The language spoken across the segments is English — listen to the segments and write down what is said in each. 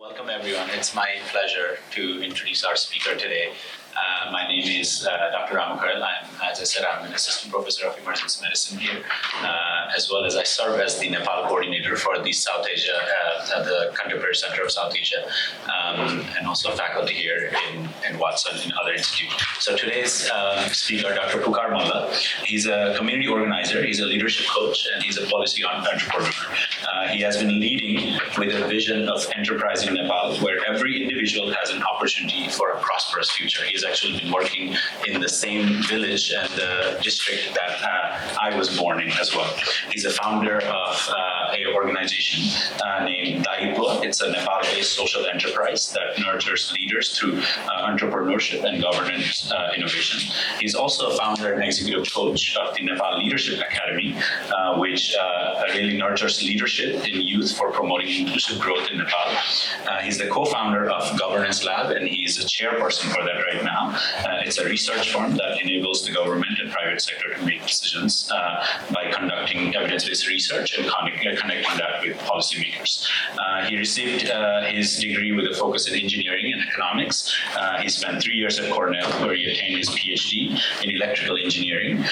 Welcome everyone. It's my pleasure to introduce our speaker today. My name is Dr. Ramakar. As I said, I'm an assistant professor of emergency medicine here, as well as I serve as the Nepal coordinator for the South Asia, the Contemporary Center of South Asia, and also faculty here in Watson and other institutes. So today's speaker, Dr. Pukar Malla, he's a community organizer, he's a leadership coach, and he's a policy entrepreneur. He has been leading with a vision of enterprise in Nepal, where every individual has an opportunity for a prosperous future. He's actually been working in the same village and the district that I was born in as well. He's a founder of an organization named Daayitwa. It's a Nepal-based social enterprise that nurtures leaders through entrepreneurship and governance innovation. He's also a founder and executive coach of the Nepal Leadership Academy, which really nurtures leadership in youth for promoting inclusive growth in Nepal. He's the co-founder of Governance Lab, and he's a chairperson for that right now. It's a research firm that enables the government and private sector to make decisions by conducting evidence-based research and connecting that with policymakers. He received his degree with a focus in engineering and economics. He spent 3 years at Cornell, where he attained his PhD in electrical engineering.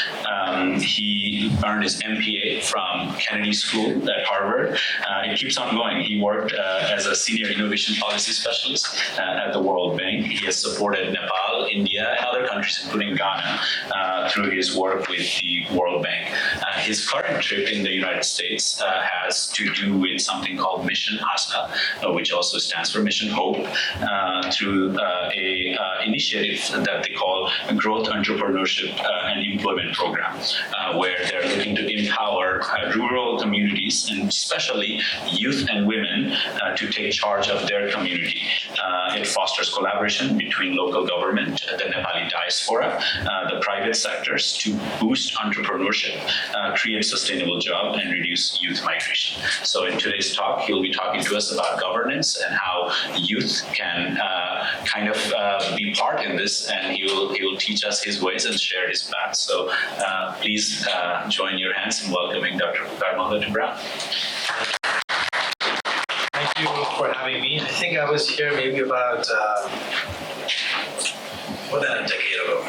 He earned his MPA from Kennedy School at Harvard. It keeps on going. He worked as a senior innovation policy specialist at the World Bank. He has supported Nepal, India, and other countries, including Ghana, through his work with the World Bank. His current trip in the United States has to do with something called Mission Aasha, which also stands for Mission Hope, through a initiative that they call Growth, Entrepreneurship, and Employment Program, where they're looking to empower rural communities, and especially youth and women, to take charge of their community. It fosters collaboration between local government, the Nepali diaspora, the private sectors to boost entrepreneurship, create sustainable jobs, and reduce youth migration. So in today's talk, he'll be talking to us about governance and how youth can be part in this, and he will teach us his ways and share his path. So please join your hands in welcoming Dr. Pukar Malla to Brown. Thank you for having me. I think I was here maybe about more than a decade ago.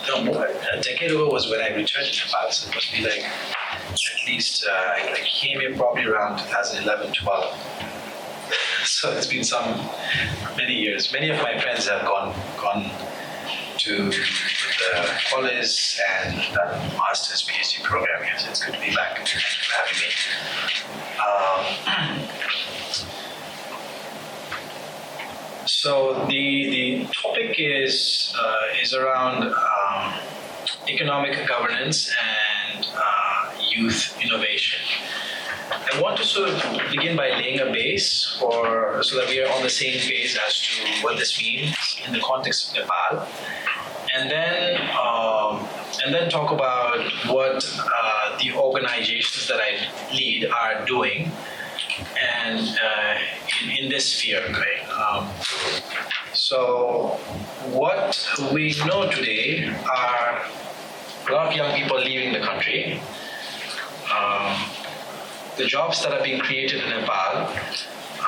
No more. A decade ago was when I returned to Nepal, so it must be like at least, I came here probably around 2011, 12. So it's been many years. Many of my friends have gone to the college and done master's PhD program here, so it's good to be back. Thank you for having me. So the topic is around economic governance and youth innovation. I want to sort of begin by laying a base so that we are on the same page as to what this means in the context of Nepal, and then talk about what the organizations that I lead are doing, and in this sphere, right? So what we know today are a lot of young people leaving the country. The jobs that are being created in Nepal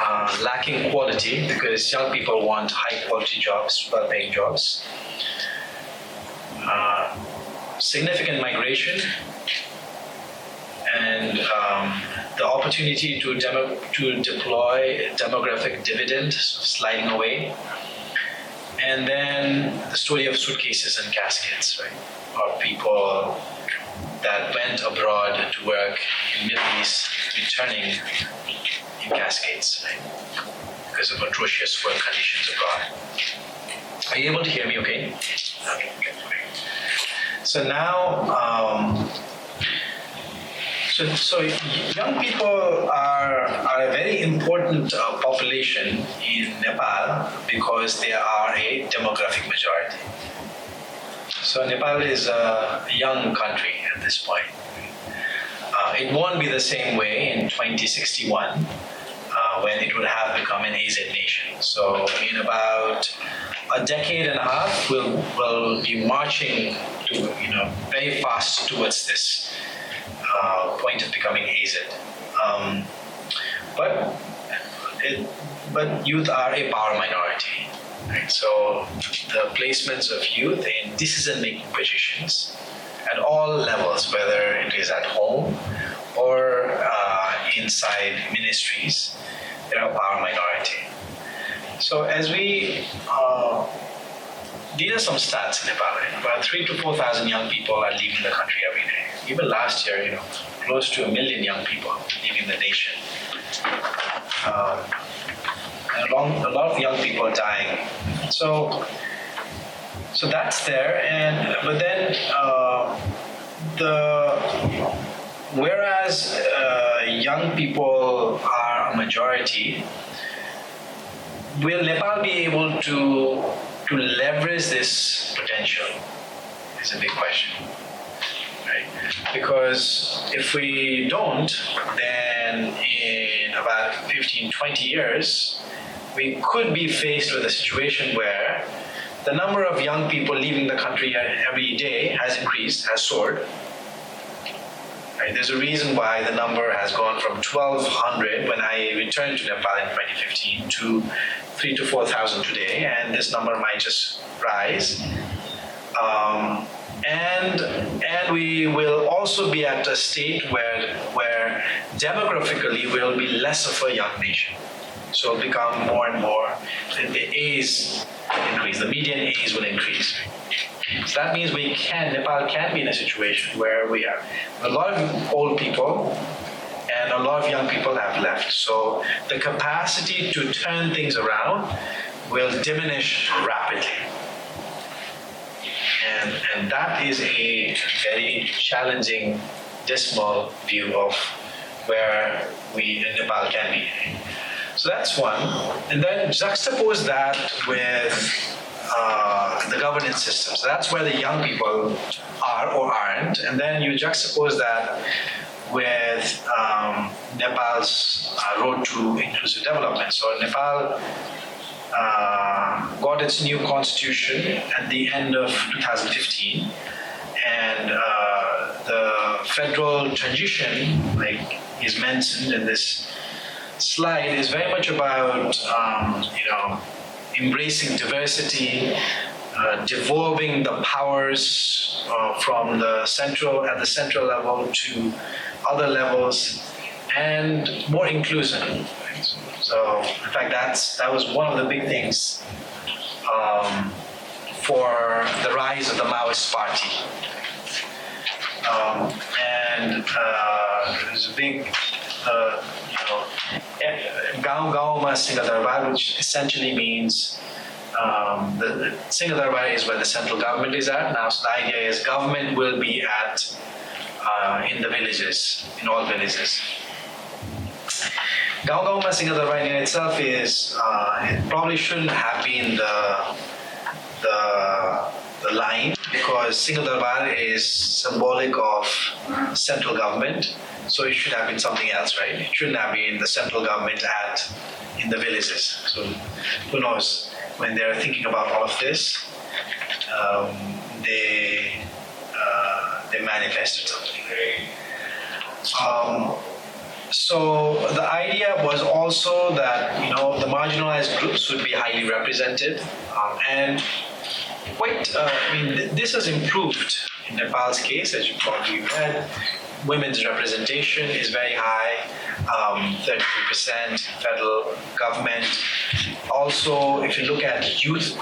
are lacking quality because young people want high quality jobs, well-paying jobs. Significant migration and the opportunity to deploy demographic dividend sliding away, and then the story of suitcases and caskets, right? Or people that went abroad to work in Middle East returning in cascades, right? Because of atrocious work conditions abroad. Are you able to hear me okay? Okay, good. So now, so young people are a very important population in Nepal because they are a demographic majority. So Nepal is a young country at this point. It won't be the same way in 2061 when it would have become an AZ nation. So in about a decade and a half, we'll be marching to, very fast towards this point of becoming AZ. But but youth are a power minority. Right? So the placements of youth in decision-making positions at all levels, whether it is at home or inside ministries, they are a power minority. So as we, these are some stats in Nepal. About 3,000 to 4,000 young people are leaving the country every day. Even last year, close to 1 million young people leaving the nation. And a lot of young people dying. So that's there. But then whereas young people are a majority, will Nepal be able to leverage this potential? Is a big question, right? Because if we don't, then in about 15, 20 years, we could be faced with a situation where the number of young people leaving the country every day has increased, has soared. Right? There's a reason why the number has gone from 1,200 when I returned to Nepal in 2015 to 3,000 to 4,000 today, and this number might just rise. And we will also be at a state where demographically we'll be less of a young nation. So it'll become more and more, the age increase, the median age will increase. So that means Nepal can be in a situation where we have a lot of old people and a lot of young people have left. So the capacity to turn things around will diminish rapidly. And that is a very challenging, dismal view of where we in Nepal can be. So that's one. And then juxtapose that with the governance system. So that's where the young people are or aren't. And then you juxtapose that with Nepal's road to inclusive development. So Nepal got its new constitution at the end of 2015, and the federal transition, like is mentioned in this slide, is very much about embracing diversity, devolving the powers from the central level to other levels, and more inclusion. So, in fact, that was one of the big things for the rise of the Maoist party. There's a big, Gaon Gaon Singha Darbar, which essentially means the Singha Darbar is where the central government is at. Now, so the idea is government will be in the villages, in all villages. Gaon Gaon Singha Darbar in itself is, it probably shouldn't have been the line, because Singha Darbar is symbolic of central government, so it should have been something else, right? It shouldn't have been the central government in the villages. So who knows, when they're thinking about all of this, they manifested something. So the idea was also that the marginalized groups would be highly represented, and this has improved in Nepal's case, as you probably read. Women's representation is very high, 33% federal government. Also, if you look at youth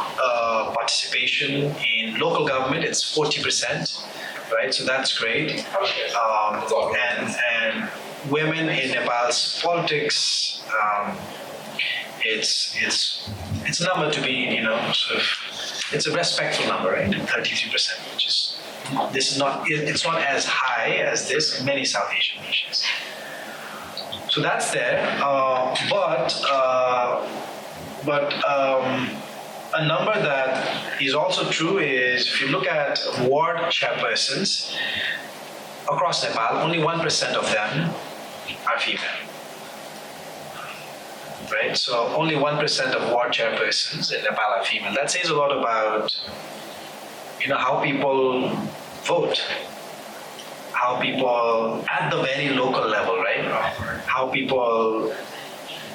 participation in local government, it's 40%, right? So that's great. And women in Nepal's politics, it's a number to be, it's a respectful number, right? 33%, which is it's not as high as this in many South Asian nations. So that's there, but a number that is also true is if you look at ward chairpersons across Nepal, only 1% of them are female. Right? So only 1% of ward chairpersons in Nepal are female. That says a lot about how people vote, how people at the very local level, right? How people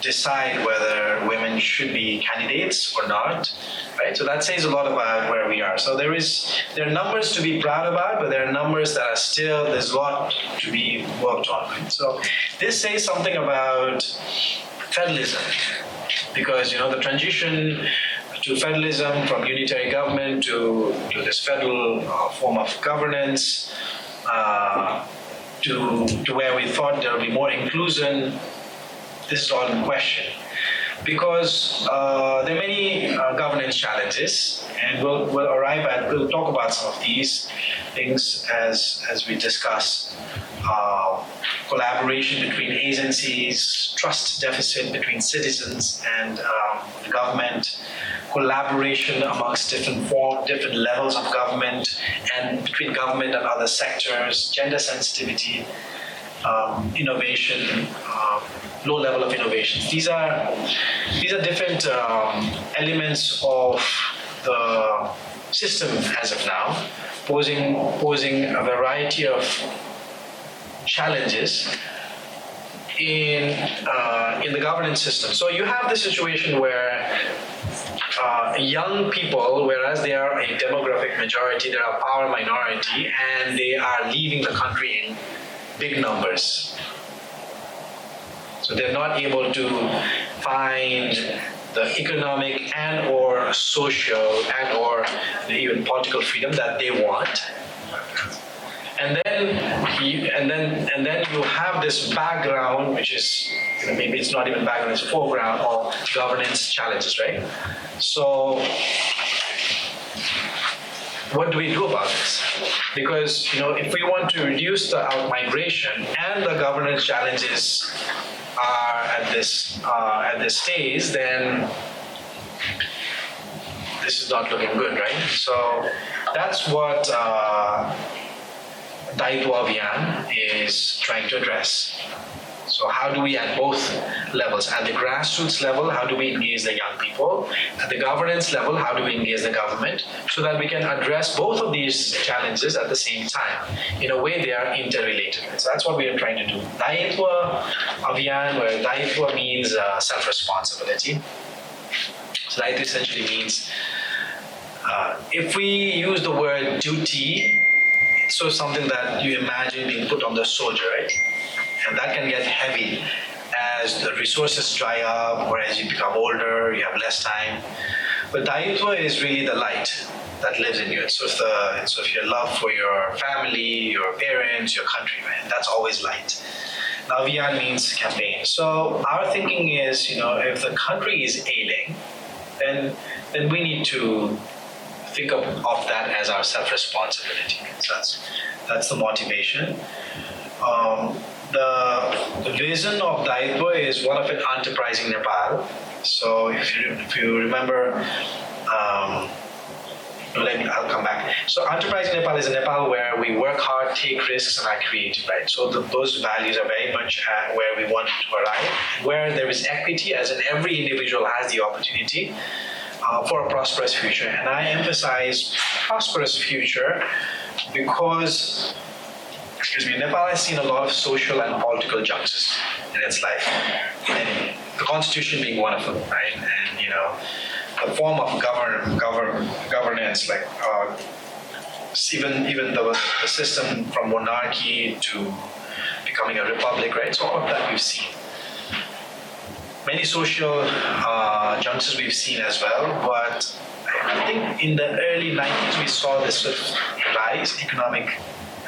decide whether women should be candidates or not, right? So that says a lot about where we are. So there are numbers to be proud about, but there are numbers that are still, there's a lot to be worked on, right? So this says something about federalism, because the transition to federalism from unitary government to this federal form of governance, to where we thought there would be more inclusion. This is all in question because there are many governance challenges, and we'll talk about some of these things as we discuss collaboration between agencies, trust deficit between citizens and the government, collaboration amongst different levels of government and between government and other sectors, gender sensitivity, innovation, low level of innovation. These are different elements of the system as of now, posing a variety of challenges in the governance system. So you have this situation where young people, whereas they are a demographic majority, they are a power minority, and they are leaving the country in big numbers. So they're not able to find the economic and or social and or even political freedom that they want. And then you have this background, which is maybe it's not even background, it's foreground of governance challenges, right? So what do we do about this? Because if we want to reduce the out-migration and the governance challenges are at this stage, then this is not looking good, right? So that's what Daayitwa Abhiyan is trying to address. So how do we, at both levels, at the grassroots level, how do we engage the young people? At the governance level, how do we engage the government? So that we can address both of these challenges at the same time. In a way, they are interrelated. So that's what we are trying to do. Daayitwa Abhiyan, where Daayitwa means self-responsibility. So Daayitwa essentially means, if we use the word duty, so something that you imagine being put on the soldier, right? And that can get heavy as the resources dry up or as you become older, you have less time. But Daayitwa is really the light that lives in you. So if your love for your family, your parents, your country, right? That's always light. Now Abhiyan means campaign. So our thinking is, if the country is ailing, then we need to think of that as our self-responsibility. So that's the motivation. The vision of Daayitwa is one of an enterprising Nepal. So if you remember, I'll come back. So enterprising Nepal is a Nepal where we work hard, take risks, and are creative, right? So those values are very much where we want to arrive, where there is equity, as in every individual has the opportunity for a prosperous future. And I emphasize prosperous future because, Nepal has seen a lot of social and political justice in its life, and the constitution being one of them, right? And the form of governance, like even the system from monarchy to becoming a republic, right? So all of that we've seen. Many social justice we've seen as well, but I think in the early 90s we saw this sort of economic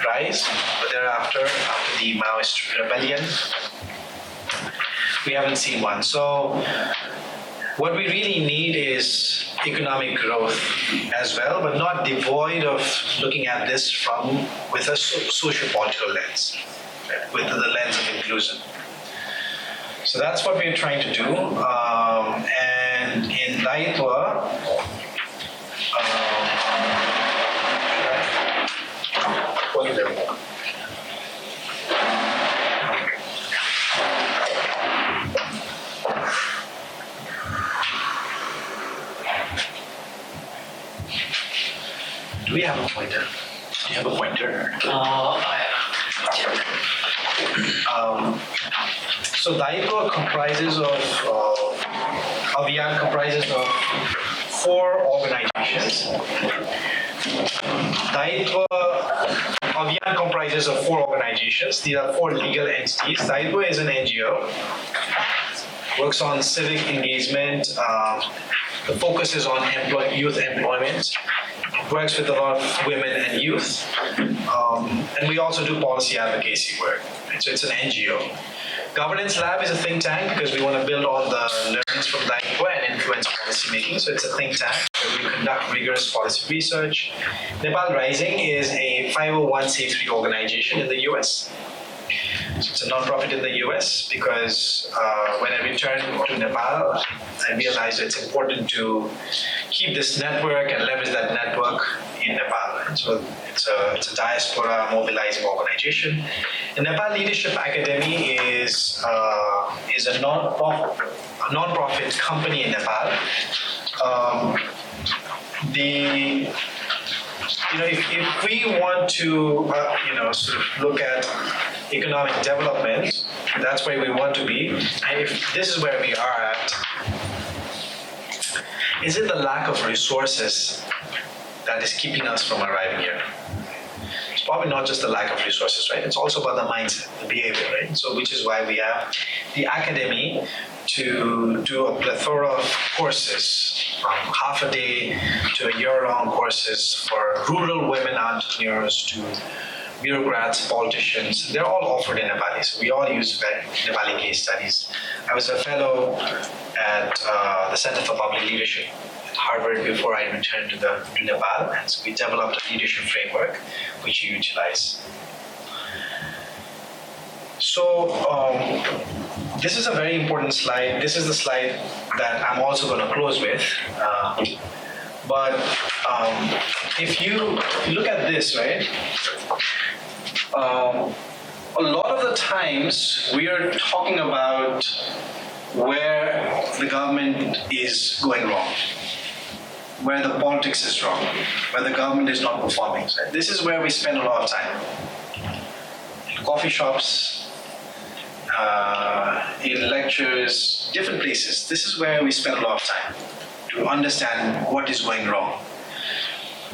rise, but thereafter, after the Maoist rebellion, we haven't seen one. So what we really need is economic growth as well, but not devoid of looking at this with a socio-political lens, right? With the lens of inclusion. So that's what we're trying to do. And in Daayitwa, do we have a pointer? Do you have a pointer? So Daayitwa comprises of, Abhiyan comprises of 4 organizations. Daayitwa Abhiyan comprises of 4 organizations. These are 4 legal entities. Daayitwa is an NGO, works on civic engagement. The focus is on youth employment. It works with a lot of women and youth. And we also do policy advocacy work. So it's an NGO. Governance Lab is a think tank because we want to build on the learnings from Daayitwa and influence policy making. So it's a think tank where we conduct rigorous policy research. Nepal Rising is a 501c3 organization in the US. So it's a non-profit in the US because when I returned to Nepal, I realized it's important to keep this network and leverage that network in Nepal. And so it's a diaspora mobilizing organization. The Nepal Leadership Academy is a non-profit company in Nepal. If we want to sort of look at economic development, that's where we want to be. And if this is where we are at, is it the lack of resources that is keeping us from arriving here? It's probably not just the lack of resources, right? It's also about the mindset, the behavior, right? So which is why we have the academy to do a plethora of courses, from half a day to a year-long courses for rural women entrepreneurs to bureaucrats, politicians. They're all offered in Nepali. So we all use Nepali case studies. I was a fellow at the Center for Public Leadership at Harvard before I returned to Nepal, and so we developed a leadership framework which you utilize. So this is a very important slide. This is the slide that I'm also going to close with. But if you look at this, right, a lot of the times we are talking about where the government is going wrong, where the politics is wrong, where the government is not performing. Right? This is where we spend a lot of time. In coffee shops, in lectures, different places. This is where we spend a lot of time to understand what is going wrong.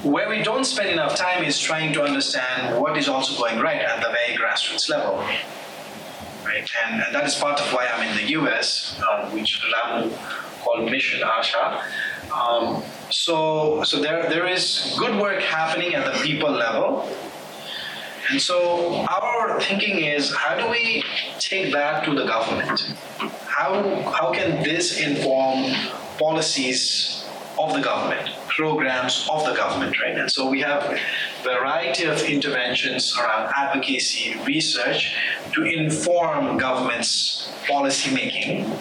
Where we don't spend enough time is trying to understand what is also going right at the very grassroots level. Right? And that is part of why I'm in the US, which Ramu called Mission Aasha. So there is good work happening at the people level. And so our thinking is, how do we take that to the government? How can this inform policies of the government, programs of the government, right? And so we have a variety of interventions around advocacy, research to inform government's policy making.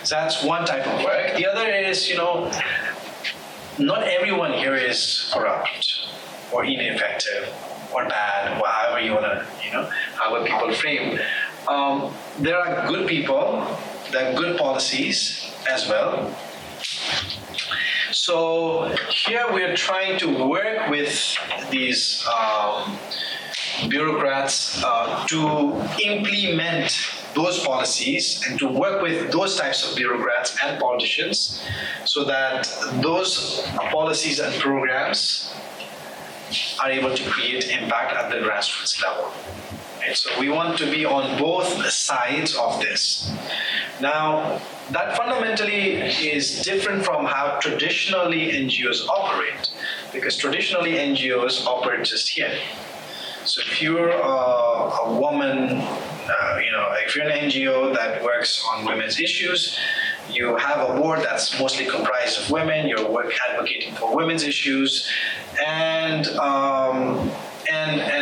So that's one type of work. The other is, not everyone here is corrupt or ineffective or bad, or however you want to, however people frame. There are good people, there are good policies as well. So here we're trying to work with these bureaucrats to implement those policies and to work with those types of bureaucrats and politicians so that those policies and programs are able to create impact at the grassroots level. Right? So we want to be on both sides of this. Now, that fundamentally is different from how traditionally NGOs operate, because traditionally NGOs operate just here. So if you're a woman, if you're an NGO that works on women's issues, you have a board that's mostly comprised of women, you're advocating for women's issues, and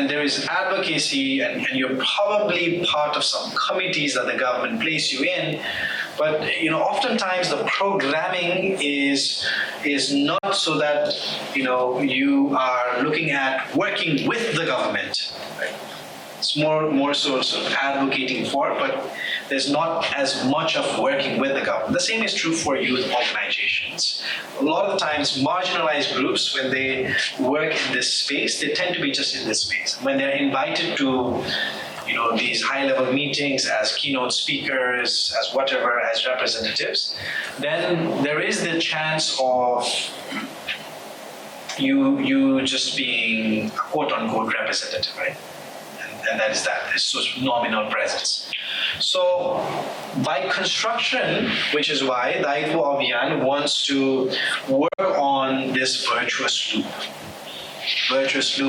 there is advocacy, and you're probably part of some committees that the government place you in. But oftentimes the programming is not so that you are looking at working with the government. Right? It's more so advocating for, but there's not as much of working with the government. The same is true for youth organizations. A lot of the times, marginalized groups, when they work in this space, they tend to be just in this space. When they're invited to these high-level meetings as keynote speakers, as whatever, as representatives, then there is the chance of you just being a quote-unquote representative, right? And that is that. There's sort of nominal presence. So by construction, which is why Daayitwa Abhiyan wants to work on this virtuous loop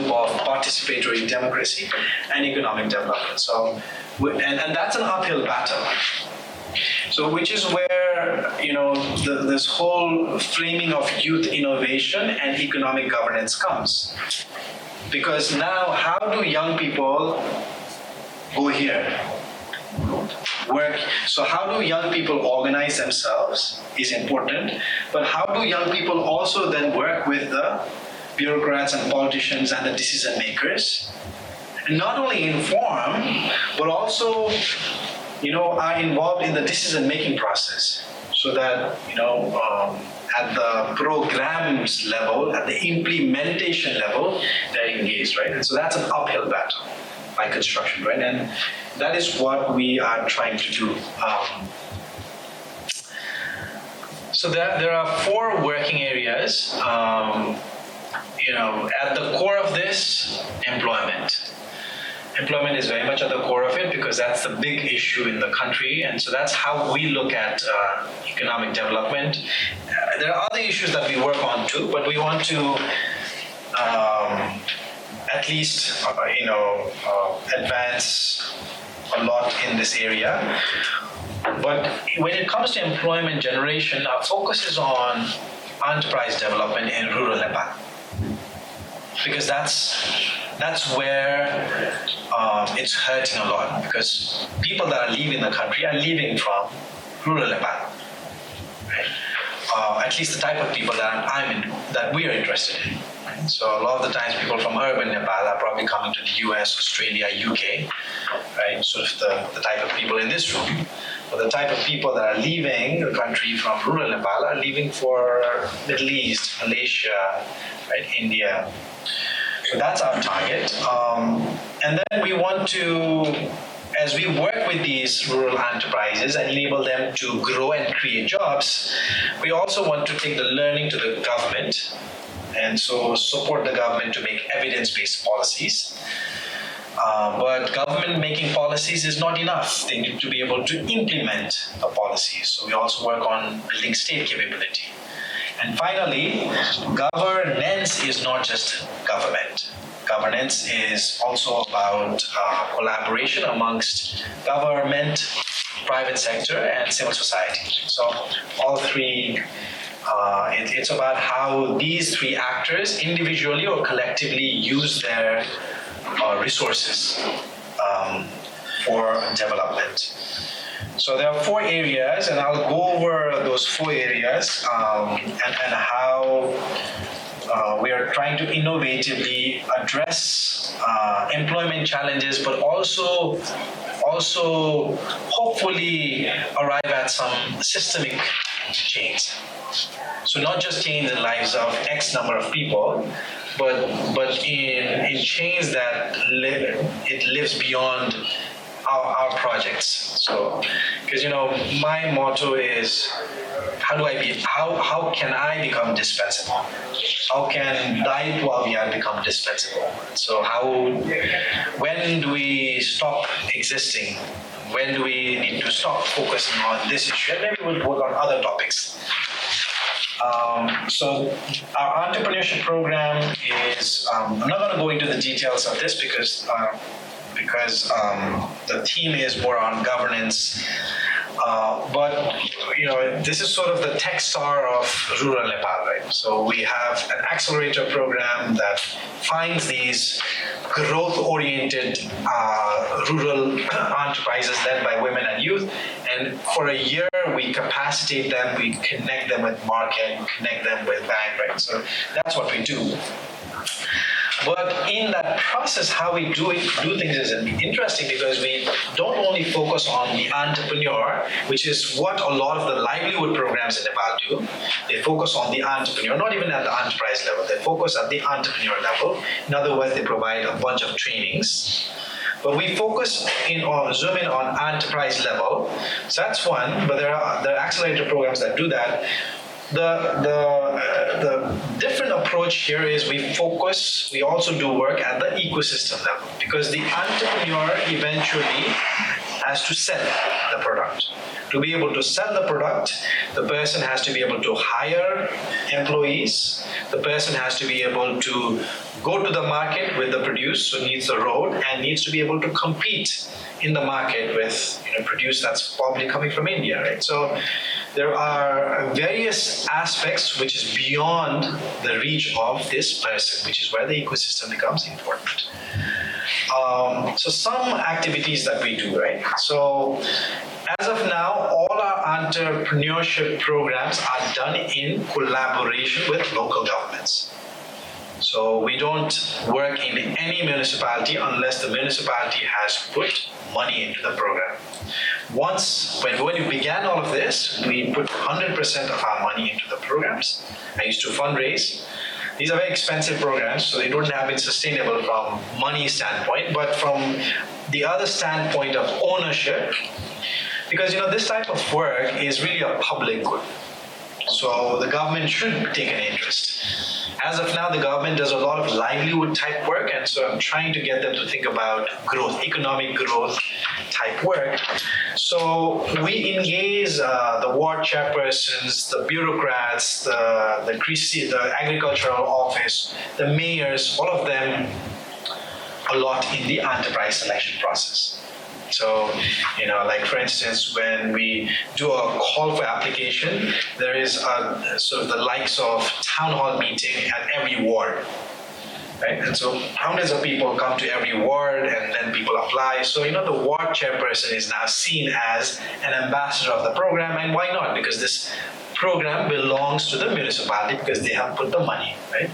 of participatory democracy and economic development. So, and that's an uphill battle. So, which is where this whole framing of youth innovation and economic governance comes. Because now, how do young people go here? Work. So how do young people organize themselves is important, but how do young people also then work with the bureaucrats and politicians and the decision makers, and not only inform, but also are involved in the decision making process, so that at the programs level, at the implementation level, they're engaged, right? And so that's an uphill battle by construction, right? And that is what we are trying to do. So there are 4 working areas. At the core of this, employment. Employment is very much at the core of it because that's the big issue in the country, and so that's how we look at economic development. There are other issues that we work on too, but we want to at least advance a lot in this area. But when it comes to employment generation, our focus is on enterprise development in rural Nepal, because that's where it's hurting a lot, because people that are leaving the country are leaving from rural Nepal, right? At least the type of people that we are interested in. Right? So a lot of the times people from urban Nepal are probably coming to the US, Australia, UK, right? Sort of the type of people in this room. But the type of people that are leaving the country from rural Nepal are leaving for Middle East, Malaysia, right, India. So that's our target. And then we want to, as we work with these rural enterprises and enable them to grow and create jobs, we also want to take the learning to the government, and so support the government to make evidence-based policies. But government making policies is not enough. They need to be able to implement the policies. So we also work on building state capability. And finally, governance is not just government. Governance is also about collaboration amongst government, private sector, and civil society. So all 3, it's about how these 3 actors individually or collectively use their resources for development. So there are 4 areas, and I'll go over those 4 areas and how we are trying to innovatively address employment challenges, but also hopefully arrive at some systemic change. So not just change the lives of X number of people, but in change that it lives beyond our projects. So, because my motto is, how can I become dispensable? How can Daayitwa Abhiyan become dispensable? So when do we stop existing? When do we need to stop focusing on this issue? And maybe we'll work on other topics. So our entrepreneurship program is, I'm not going to go into the details of this because the theme is more on governance. But this is sort of the tech star of rural Nepal, right? So we have an accelerator program that finds these growth-oriented rural enterprises led by women and youth, and for a year we capacitate them, we connect them with market, connect them with bank, right? So that's what we do. But in that process, how we do things is interesting because we don't only focus on the entrepreneur, which is what a lot of the livelihood programs in Nepal do. They focus on the entrepreneur, not even at the enterprise level. They focus at the entrepreneur level. In other words, they provide a bunch of trainings. But we focus zoom in on enterprise level. So that's one, but there are accelerator programs that do that. The different approach here is we also do work at the ecosystem level because the entrepreneur eventually has to sell the product. To be able to sell the product, the person has to be able to hire employees. The person has to be able to go to the market with the produce, so needs the road, and needs to be able to compete in the market with produce that's probably coming from India, right? So there are various aspects which is beyond the reach of this person, which is where the ecosystem becomes important. So some activities that we do, right? So as of now, all our entrepreneurship programs are done in collaboration with local governments. So we don't work in any municipality unless the municipality has put money into the program. When we began all of this, we put 100% of our money into the programs. I used to fundraise. These are very expensive programs, so they don't have been sustainable from money standpoint, but from the other standpoint of ownership, because this type of work is really a public good. So the government should take an interest. As of now, the government does a lot of livelihood type work, and so I'm trying to get them to think about growth, economic growth type work. So we engage the ward chairpersons, the bureaucrats, the agricultural office, the mayors, all of them a lot in the enterprise selection process. So, like for instance, when we do a call for application, there is a sort of the likes of town hall meeting at every ward, right? And so hundreds of people come to every ward and then people apply. So, the ward chairperson is now seen as an ambassador of the program, and why not? Because this program belongs to the municipality because they have put the money, right?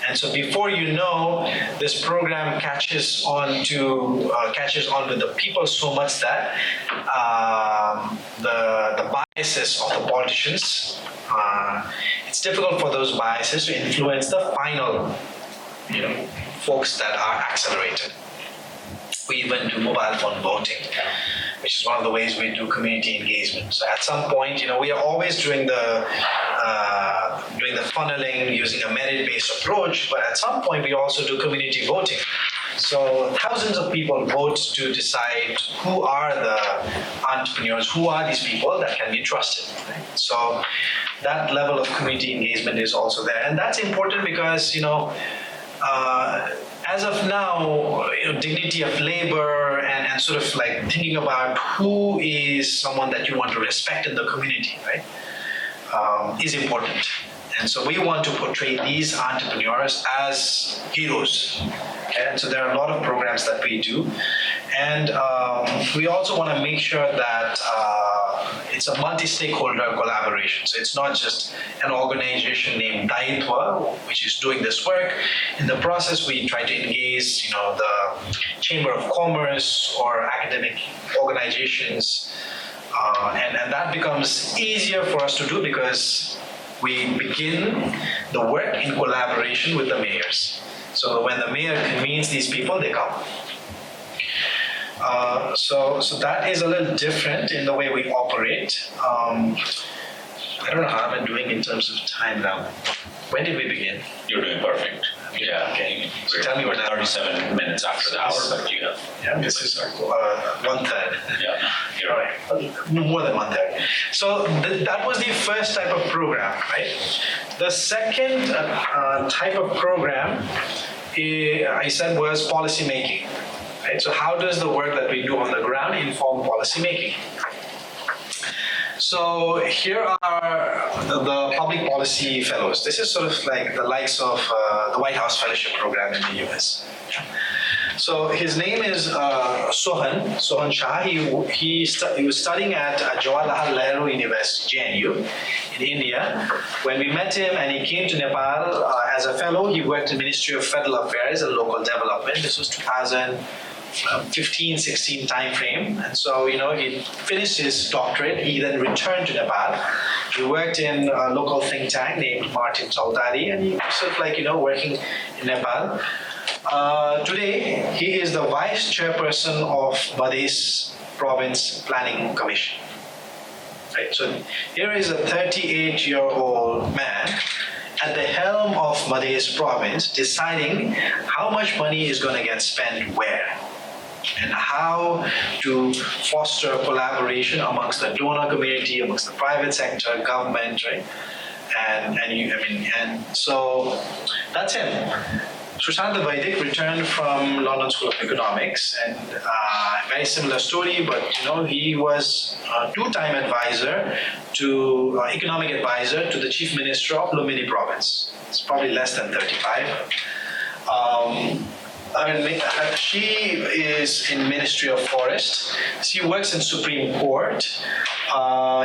And so before you know, this program catches on with the people so much that the biases of the politicians, it's difficult for those biases to influence the final, folks that are accelerated. We even do mobile phone voting, which is one of the ways we do community engagement. So at some point, we are always doing the funneling using a merit-based approach, but at some point we also do community voting. So thousands of people vote to decide who are the entrepreneurs, who are these people that can be trusted. Right? So that level of community engagement is also there, and that's important because as of now, dignity of labor and sort of like thinking about who is someone that you want to respect in the community, right, is important. And so we want to portray these entrepreneurs as heroes. Okay? And so there are a lot of programs that we do. And we also want to make sure that it's a multi-stakeholder collaboration. So it's not just an organization named Daayitwa, which is doing this work. In the process, we try to engage, the Chamber of Commerce or academic organizations. And that becomes easier for us to do because we begin the work in collaboration with the mayors. So when the mayor convenes these people, they come. So that is a little different in the way we operate. I don't know how I'm doing in terms of time now. When did we begin? You're doing perfect. Yeah. Okay. So tell me we're what 37 minutes after the hour, but you have. Yeah, this is 1/3. Yeah, you're right. More than 1/3. So that was the first type of program, right? The second type of program, I said, was policy making. Right? So how does the work that we do on the ground inform policy making? So here are the public policy fellows. This is sort of like the likes of the White House Fellowship Program in the US. So his name is Sohan Shah. He was studying at Jawaharlal Nehru University, JNU, in India. When we met him and he came to Nepal as a fellow, he worked in Ministry of Federal Affairs and Local Development. This was 2015-16 time frame. And so, he finished his doctorate. He then returned to Nepal. He worked in a local think tank named Martin Chaudhary, and he was sort of working in Nepal. Today, he is the Vice Chairperson of Madhya Province Planning Commission. Right? So here is a 38-year-old man at the helm of Madhya Province deciding how much money is going to get spent where and how to foster collaboration amongst the donor community, amongst the private sector, government, right? And so that's him. Sushant Vaidik returned from London School of Economics, and very similar story, but he was a two-time economic advisor to the Chief Minister of Lumbini Province. It's probably less than 35. She is in Ministry of Forest. She works in Supreme Court.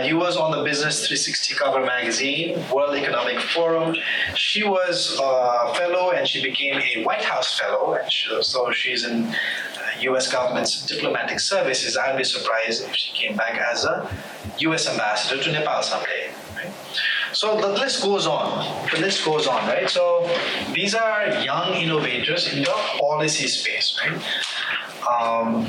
He was on the Business 360 cover magazine, World Economic Forum. She was a fellow and she became a White House fellow. And so she's in US government's diplomatic services. I'd be surprised if she came back as a US ambassador to Nepal someday. Right? So the list goes on. Right? So these are young innovators in the policy space, right? And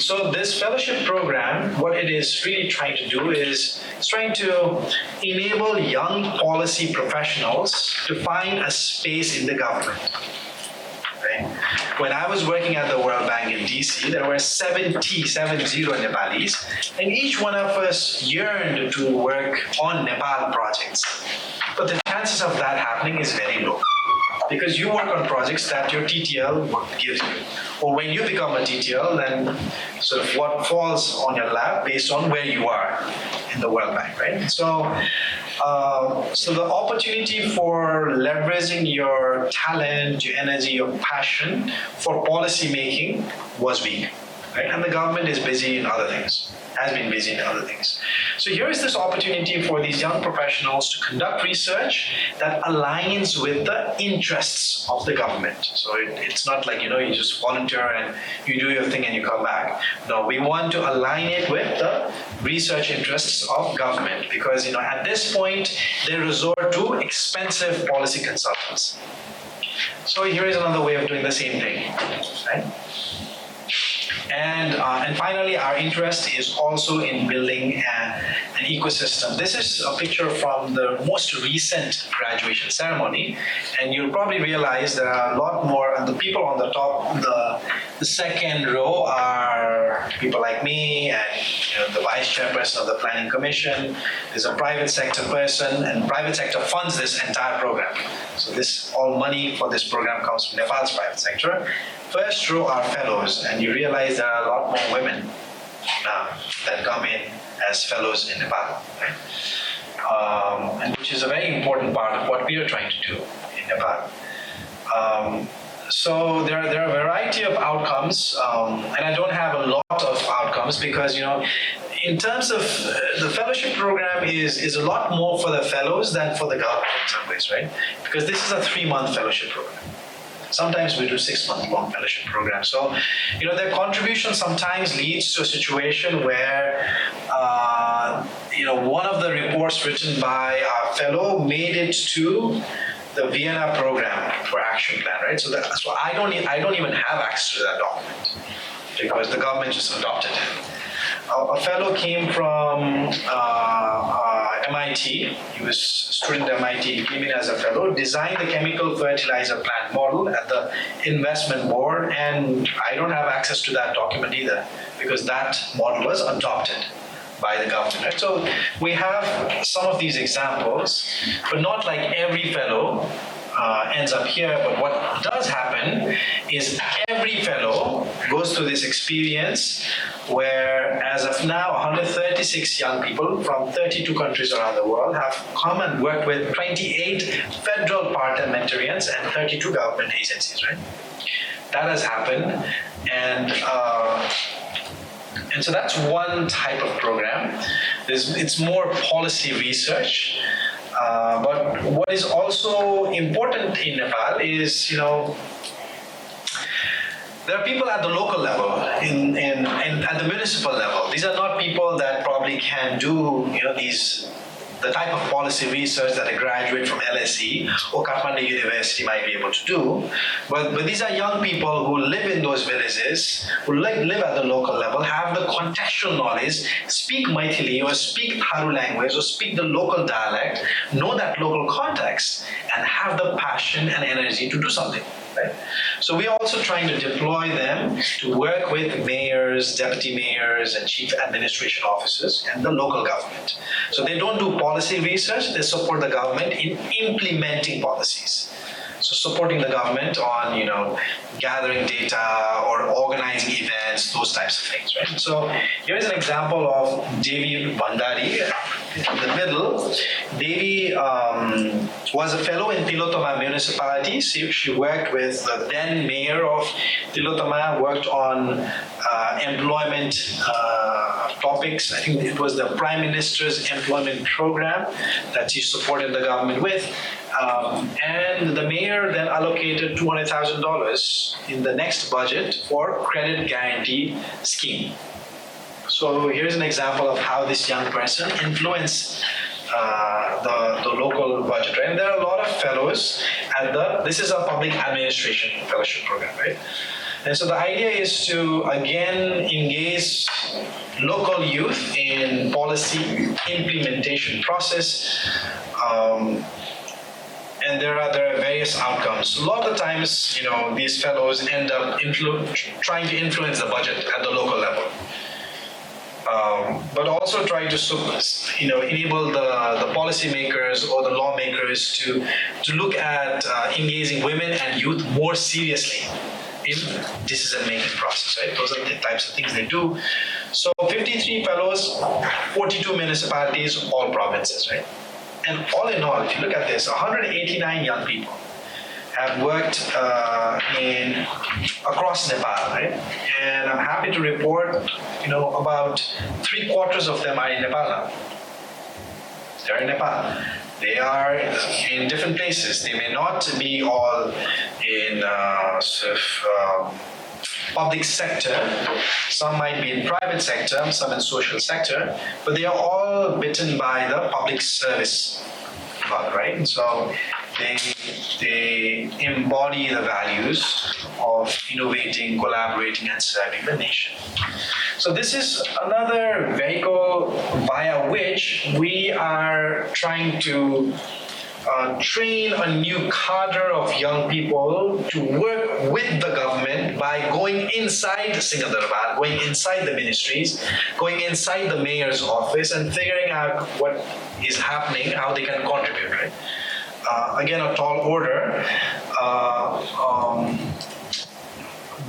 so this fellowship program, what it is really trying to do is it's trying to enable young policy professionals to find a space in the government. Right? When I was working at the World Bank in DC, there were 70 Nepalis, and each one of us yearned to work on Nepal projects. But the chances of that happening is very low, because you work on projects that your TTL gives you. Or when you become a TTL, then sort of what falls on your lap based on where you are in the World Bank, right? So the opportunity for leveraging your talent, your energy, your passion for policy making was weak, right? And the government is busy in other things, has been busy in other things. So here is this opportunity for these young professionals to conduct research that aligns with the interests of the government. So it's not like, you just volunteer and you do your thing and you come back. No, we want to align it with the research interests of government, because, at this point, they resort to expensive policy consultants. So here is another way of doing the same thing, right? And finally, our interest is also in building an ecosystem. This is a picture from the most recent graduation ceremony, and you'll probably realize there are a lot more, and the people on the top, the second row are people like me and the Vice Chairperson of the Planning Commission. There's a private sector person, and private sector funds this entire program. So all money for this program comes from Nepal's private sector. First row are fellows, and you realize there are a lot more women now that come in as fellows in Nepal, right? And which is a very important part of what we are trying to do in Nepal. So there are a variety of outcomes, and I don't have a lot of outcomes because, in terms of the fellowship program is a lot more for the fellows than for the government in some ways, right? Because this is a 3-month fellowship program. Sometimes we do 6-month-long fellowship programs. So, their contribution sometimes leads to a situation where, one of the reports written by our fellow made it to the Vienna program for action plan, right? So I don't even have access to that document because the government just adopted it. A fellow came from MIT. He was a student at MIT. He came in as a fellow, designed the chemical fertilizer plant model at the investment board, and I don't have access to that document either because that model was adopted by the government. Right? So we have some of these examples, but not like every fellow ends up here. But what does happen is every fellow goes through this experience where, as of now, 136 young people from 32 countries around the world have come and worked with 28 federal parliamentarians and 32 government agencies, right? that has happened, and so that's one type of program. It's more policy research. But what is also important in Nepal is, there are people at the local level, at the municipal level. These are not people that probably can do, the type of policy research that a graduate from LSE or Kathmandu University might be able to do. But these are young people who live in those villages, who live at the local level, have the contextual knowledge, speak Maithili or speak Tharu language or speak the local dialect, know that local context, and have the passion and energy to do something. Right? So we are also trying to deploy them to work with mayors, deputy mayors, and chief administration officers and the local government. So they don't do policy research, they support the government in implementing policies. So supporting the government on, gathering data or organizing events, those types of things, right? So here's an example of Devi Bandari in the middle. Devi was a fellow in Tilotama municipality. She worked with the then mayor of Tilotama, worked on employment topics. I think it was the Prime Minister's employment program that she supported the government with. And the mayor then allocated $200,000 in the next budget for credit guarantee scheme. So here's an example of how this young person influenced the local budget, right? And there are a lot of fellows this is a public administration fellowship program, right? And so the idea is to, again, engage local youth in policy implementation process. And there are various outcomes. A lot of the times, these fellows end up trying to influence the budget at the local level. But also trying to, enable the policymakers or the lawmakers to look at engaging women and youth more seriously in decision-making process, right? Those are the types of things they do. So 53 fellows, 42 municipalities, all provinces, right? And all in all, if you look at this, 189 young people have worked across Nepal, right? And I'm happy to report, about 3/4 of them are in Nepal now. They're in Nepal. They are in different places. They may not be all in public sector. Some might be in private sector, some in social sector, but they are all bitten by the public service bug, right? So they embody the values of innovating, collaborating, and serving the nation. So this is another vehicle via which we are trying to train a new cadre of young people to work with the government by going inside Singadarbar, going inside the ministries, going inside the mayor's office and figuring out what is happening, how they can contribute, right? Again, a tall order,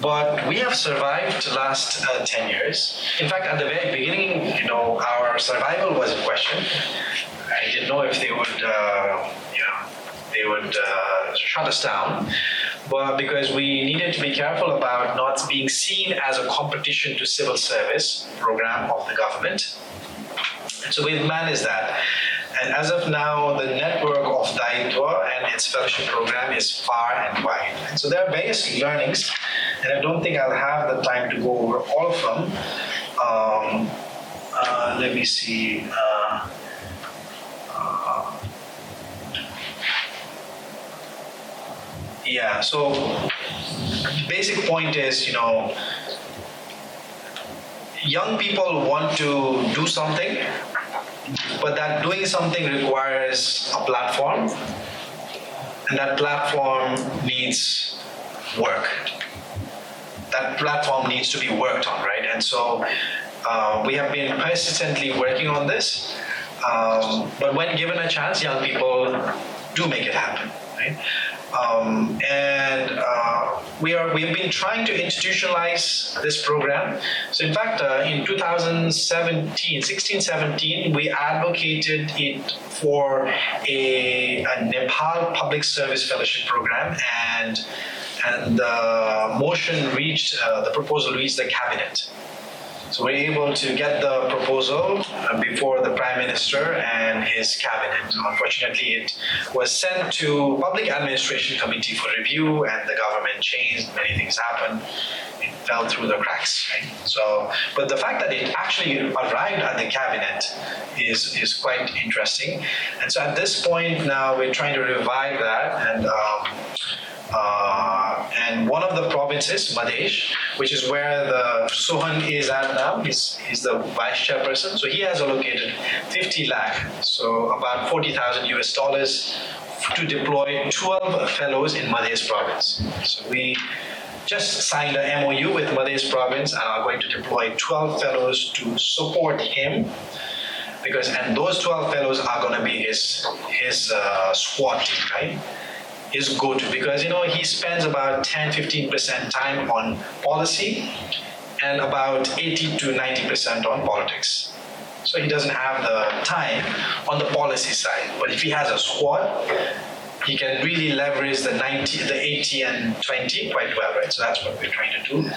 but we have survived the last 10 years. In fact, at the very beginning, our survival was in question. I didn't know if they would shut us down, but because we needed to be careful about not being seen as a competition to civil service program of the government. And so we've managed that. And as of now, the network of Daayitwa and its fellowship program is far and wide. And so there are various learnings, and I don't think I'll have the time to go over all of them. Let me see. Yeah, so the basic point is, young people want to do something, but that doing something requires a platform, and that platform needs work. That platform needs to be worked on, right? And so we have been persistently working on this, but when given a chance, young people do make it happen, right? We've been trying to institutionalize this program. So in fact, in 2016-17, we advocated it for a Nepal Public Service Fellowship program, and and the proposal reached the cabinet. So we're able to get the proposal before the Prime Minister and his cabinet. Unfortunately, it was sent to Public Administration Committee for review, and the government changed. Many things happened. It fell through the cracks. Right? So, but the fact that it actually arrived at the cabinet is quite interesting. And so at this point now, we're trying to revive that, and one of the provinces, Madhesh, which is where the Sohan is at now, he's the vice chairperson. So he has allocated 50 lakh, so about $40,000 US, to deploy 12 fellows in Madhesh province. So we just signed a MOU with Madhesh province and are going to deploy 12 fellows to support him. And those 12 fellows are going to be his squad team, right? His go-to, because he spends about 10-15% time on policy and about 80 to 90% on politics. So he doesn't have the time on the policy side. But if he has a squad, he can really leverage the 80 and 20 quite well, right? So that's what we're trying to do.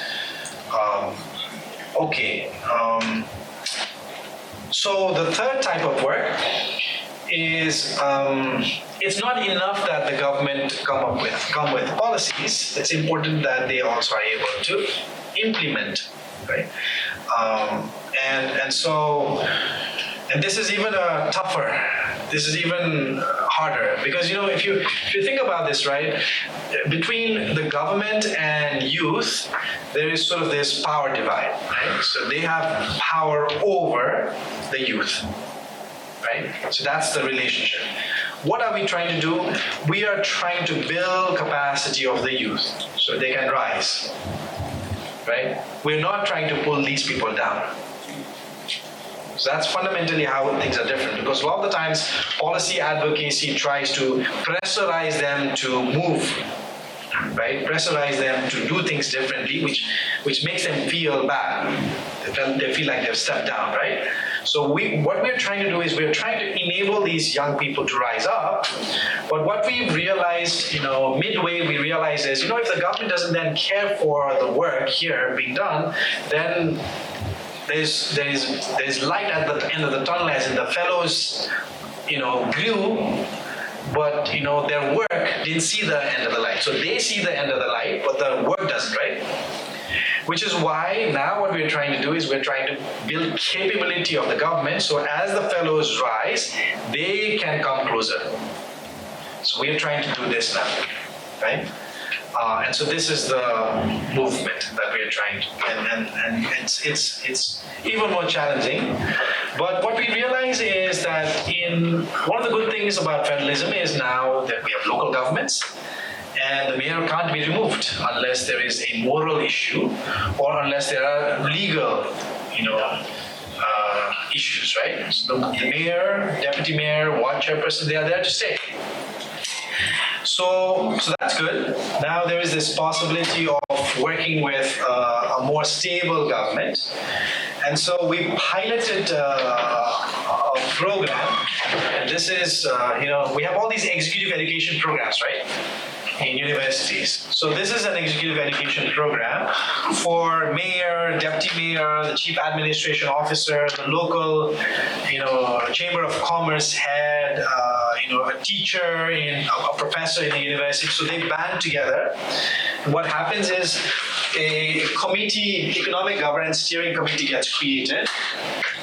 So the third type of work is it's not enough that the government come with policies. It's important that they also are able to implement, right? And this is even tougher. This is even harder because if you think about this, right, between the government and youth, there is sort of this power divide, right? So they have power over the youth. Right? So that's the relationship. What are we trying to do? We are trying to build capacity of the youth so they can rise. Right? We're not trying to pull these people down. So that's fundamentally how things are different, because a lot of the times policy advocacy tries to pressurize them to move, right? Pressurize them to do things differently, which makes them feel bad. They feel like they've stepped down, right? So what we're trying to do is we're trying to enable these young people to rise up. But what we've realized, midway we realized is, if the government doesn't then care for the work here being done, then there's light at the end of the tunnel, as in the fellows, grew, but their work didn't see the end of the light. So they see the end of the light, but the work doesn't, right? Which is why now what we're trying to do is we're trying to build capability of the government, so as the fellows rise, they can come closer. So we're trying to do this now, right? And so this is the movement that we're trying to, and it's even more challenging. But what we realize is that one of the good things about federalism is now that we have local governments, and the mayor can't be removed unless there is a moral issue or unless there are legal, issues, right? So the mayor, deputy mayor, ward chairperson, they are there to stay. So that's good. Now there is this possibility of working with a more stable government. And so we piloted a program, and this is, we have all these executive education programs, right? In universities. So this is an executive education program for mayor, deputy mayor, the chief administration officer, the local, chamber of commerce head, a teacher, a professor in the university. So they band together. And what happens is a committee, economic governance steering committee gets created,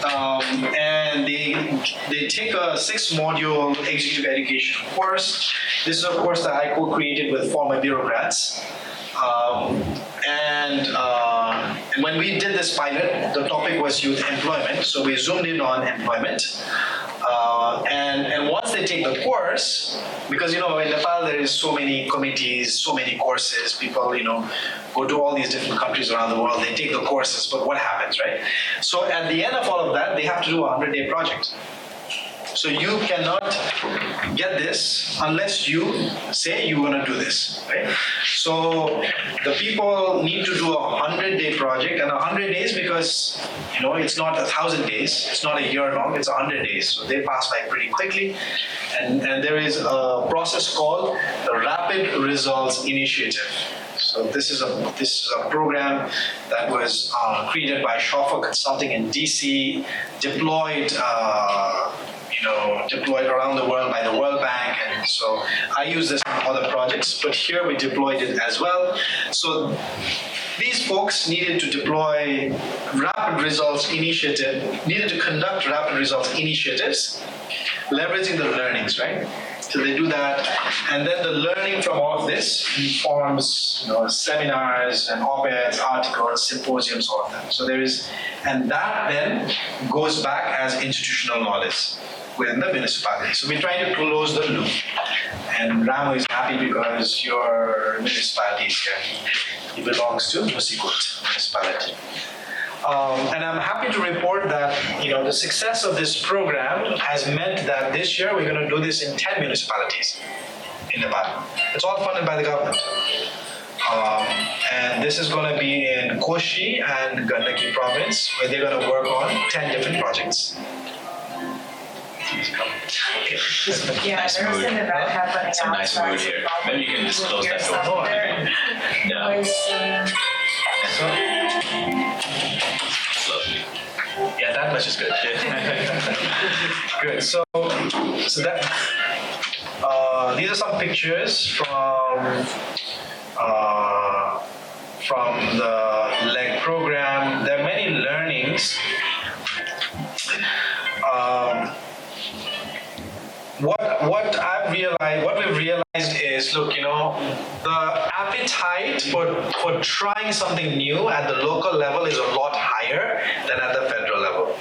and they take a 6-module executive education course. This is a course that I co-created with former bureaucrats. And when we did this pilot, the topic was youth employment. So we zoomed in on employment. And once they take the course, because in Nepal there is so many committees, so many courses, people go to all these different countries around the world, they take the courses, but what happens, right? So at the end of all of that, they have to do a 100-day project. So you cannot get this unless you say you're going to do this, right? So the people need to do a 100-day project, and 100 days because it's not 1,000 days, it's not a year long, it's 100 days. So they pass by pretty quickly, and there is a process called the Rapid Results Initiative. So this is a program that was created by Ashok Consulting in DC, deployed around the world by the World Bank, and so I use this in other projects, but here we deployed it as well. So these folks needed to deploy rapid results initiative, needed to conduct rapid results initiatives, leveraging the learnings, right? So they do that, and then the learning from all of this informs, seminars and op-eds, articles, symposiums, all of that. So and that then goes back as institutional knowledge within the municipality. So we're trying to close the loop. And Ramu is happy because your municipality is here. He belongs to Musikut municipality. And I'm happy to report that the success of this program has meant that this year we're going to do this in 10 municipalities in Nepal. It's all funded by the government. And this is going to be in Koshi and Gandaki province, where they're going to work on 10 different projects. Okay. Yeah, Nice there's mood. an event happening Some nice outside. mood here. Maybe you can just close that door. Oh, Yeah. So, Lovely. yeah, that much is good. Good. So that these are some pictures from the LEG program. There are many learnings. What we've realized is, look, the appetite for trying something new at the local level is a lot higher than at the federal level.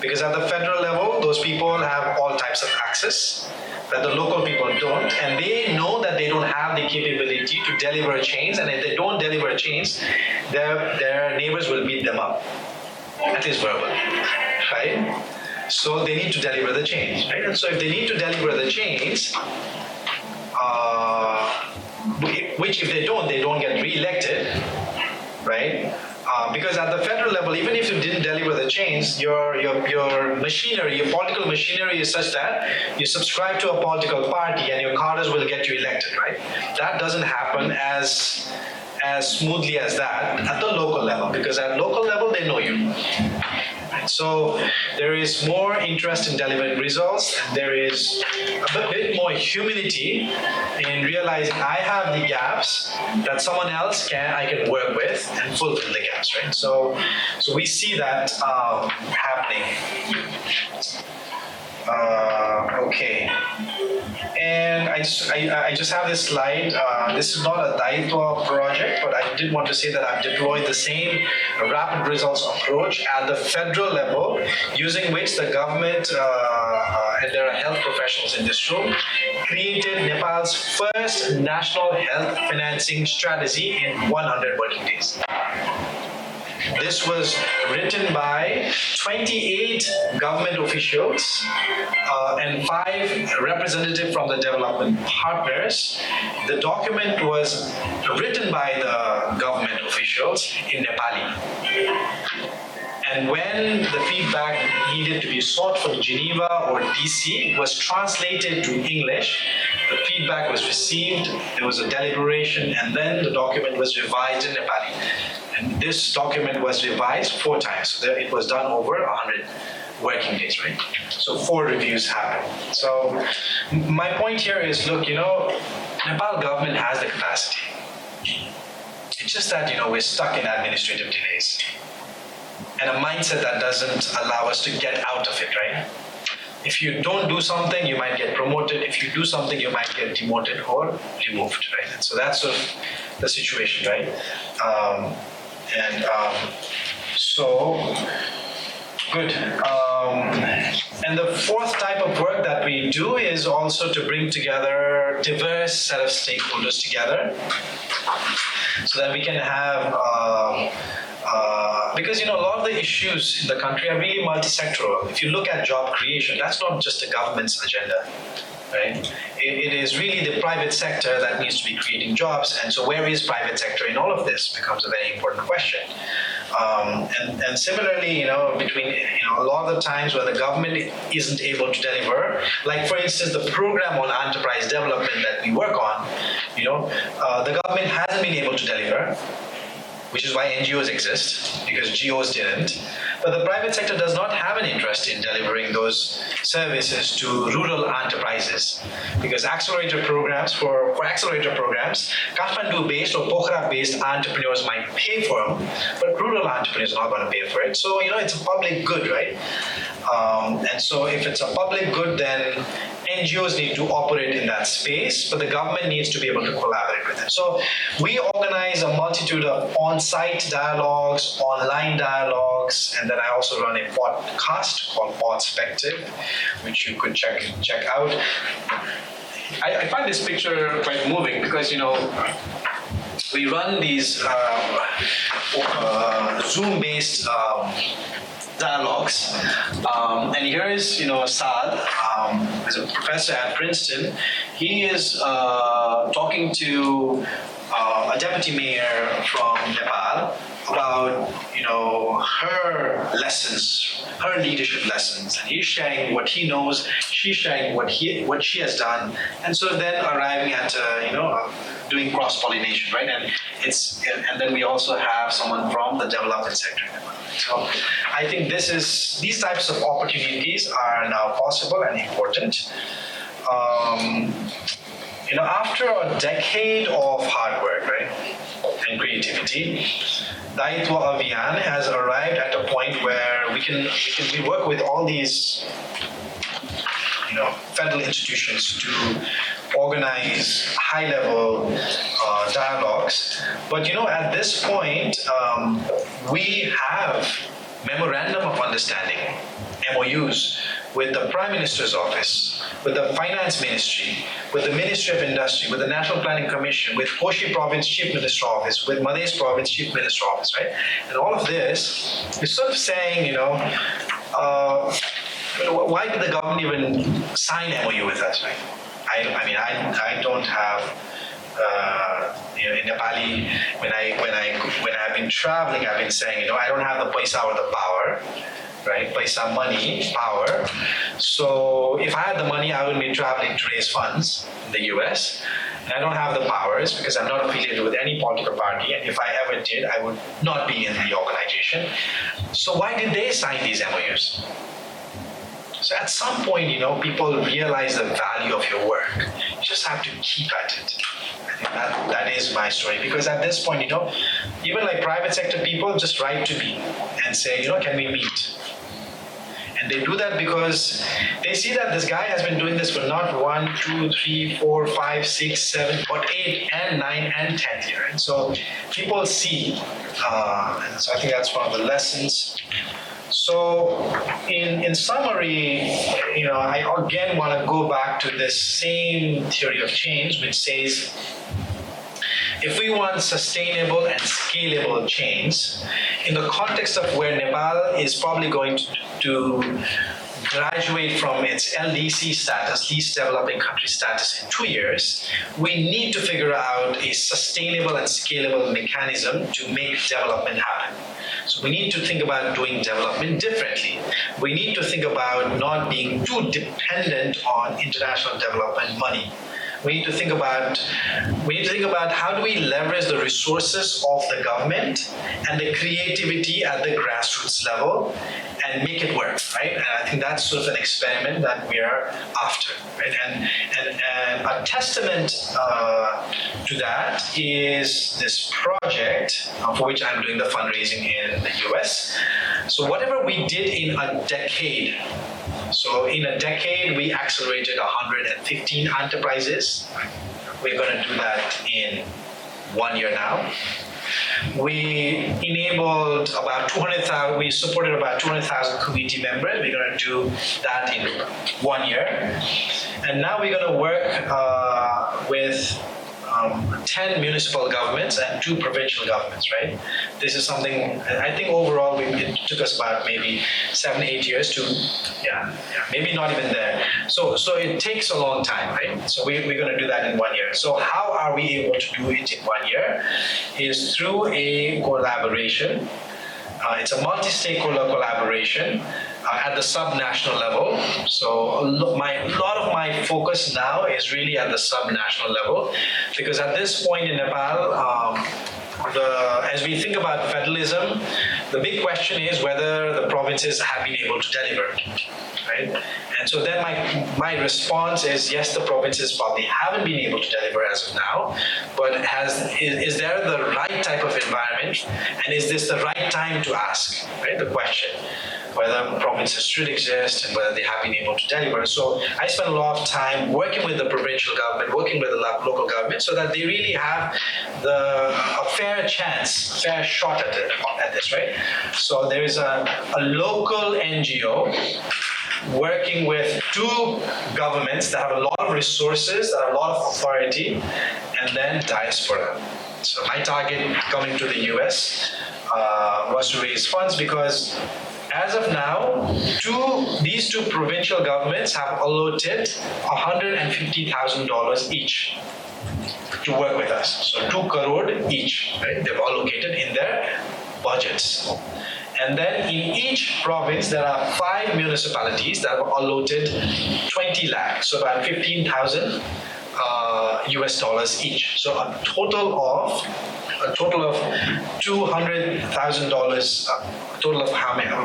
Because at the federal level, those people have all types of access, but the local people don't, and they know that they don't have the capability to deliver a change, and if they don't deliver a change, their neighbors will beat them up, at least verbally, right? So they need to deliver the change, right? And so if they need to deliver the change, which if they don't get re-elected, right? Because at the federal level, even if you didn't deliver the change, your machinery, your political machinery is such that you subscribe to a political party and your cadres will get you elected, right? That doesn't happen as smoothly as that at the local level, because at local level they know you. So there is more interest in delivering results. There is a bit more humility in realizing I have the gaps that someone else I can work with and fulfill the gaps, right? So we see that happening. Okay. And I just have this slide. This is not a Daayitwa project, but I did want to say that I've deployed the same rapid results approach at the federal level, using which the government, and there are health professionals in this room, created Nepal's first national health financing strategy in 100 working days. This was written by 28 government officials and 5 representatives from the development partners. The document was written by the government officials in Nepali. And when the feedback needed to be sought from Geneva or DC, it was translated to English. The feedback was received, there was a deliberation, and then the document was revised in Nepali. And this document was revised 4 times. So it was done over 100 working days, right? So 4 reviews happened. So my point here is, look, Nepal government has the capacity. It's just that, we're stuck in administrative delays. And a mindset that doesn't allow us to get out of it, right? If you don't do something, you might get promoted. If you do something, you might get demoted or removed, right? And so that's sort of the situation, right? So good. And the 4th type of work that we do is also to bring together diverse set of stakeholders together, so that we can have. Because a lot of the issues in the country are really multi-sectoral. If you look at job creation, that's not just the government's agenda, right? It is really the private sector that needs to be creating jobs. And so where is private sector in all of this becomes a very important question. And similarly, between a lot of the times where the government isn't able to deliver, like for instance, the program on enterprise development that we work on, the government hasn't been able to deliver, which is why NGOs exist, because GOs didn't. But the private sector does not have an interest in delivering those services to rural enterprises, because accelerator programs, for accelerator programs, Kathmandu-based or Pokhara-based entrepreneurs might pay for them, but rural entrepreneurs are not going to pay for it. So, it's a public good, right? And so if it's a public good, then NGOs need to operate in that space, but the government needs to be able to collaborate with them. So we organize a multitude of on-site dialogues, online dialogues, and then I also run a podcast called Podspective, which you could check out. I find this picture quite moving because, we run these Zoom-based dialogues, and here is Saad, who's a professor at Princeton. He is talking to a deputy mayor from Nepal about her lessons, her leadership lessons, and he's sharing what he knows, she's sharing what she has done, and so then arriving at doing cross-pollination, right? And then we also have someone from the development sector. So I think these types of opportunities are now possible and important. After a decade of hard work, right, and creativity, Daayitwa Abhiyan has arrived at a point where we work with all these federal institutions to organize high-level dialogues. But at this point, we have memorandum of understanding, MOUs, with the Prime Minister's office, with the Finance Ministry, with the Ministry of Industry, with the National Planning Commission, with Koshi Province Chief Minister Office, with Madhya Province Chief Minister Office, right? And all of this is sort of saying, why did the government even sign MOU with us, right? I don't have, in Nepali, when I've been traveling, I've been saying, I don't have the paisa or the power, right? Paisa, money, power. So if I had the money, I wouldn't be traveling to raise funds in the US. And I don't have the powers because I'm not affiliated with any political party. And if I ever did, I would not be in the organization. So why did they sign these MOUs? So at some point, people realize the value of your work. You just have to keep at it. I think that is my story. Because at this point, even like private sector people just write to me and say, can we meet? And they do that because they see that this guy has been doing this for not 1, 2, 3, 4, 5, 6, 7, but 8 and 9 and 10th year. And so people see. And so I think that's one of the lessons. So in summary, I again want to go back to this same theory of change, which says, if we want sustainable and scalable change, in the context of where Nepal is probably going to graduate from its LDC status, least developing country status, in 2 years, we need to figure out a sustainable and scalable mechanism to make development happen. So we need to think about doing development differently. We need to think about not being too dependent on international development money. We need to think about how do we leverage the resources of the government and the creativity at the grassroots level and make it work, right? And I think that's sort of an experiment that we are after, right? And a testament to that is this project for which I'm doing the fundraising in the US. So whatever we did in a decade, so in a decade, we accelerated 115 enterprises. We're going to do that in 1 year now. We enabled about 200,000, we supported about 200,000 community members. We're going to do that in 1 year. And now we're going to work with 10 municipal governments and 2 provincial governments, right? This is something, I think overall it took us about maybe 7-8 years to, maybe not even there. So it takes a long time, right? So we're going to do that in 1 year. So how are we able to do it in 1 year? Is through a collaboration It's a multi-stakeholder collaboration at the sub-national level. So a lot of my focus now is really at the sub-national level, because at this point in Nepal, as we think about federalism, the big question is whether the provinces have been able to deliver, right? And so then my response is, yes, the provinces probably haven't been able to deliver as of now, but is there the right type of environment, and is this the right time to ask, right, the question, whether provinces should exist and whether they have been able to deliver. So I spend a lot of time working with the provincial government, working with the local government, so that they really have a fair chance, fair shot at this, right? So there is a local NGO working with two governments that have a lot of resources, that have a lot of authority, and then diaspora. So my target coming to the US was to raise funds, because as of now, these two provincial governments have allotted $150,000 each to work with us. So 2 crore each, right? They've allocated in their budgets. And then in each province, there are 5 municipalities that have allotted 20 lakh, so about 15,000 US dollars each. So a total of $200,000. A total of how many? A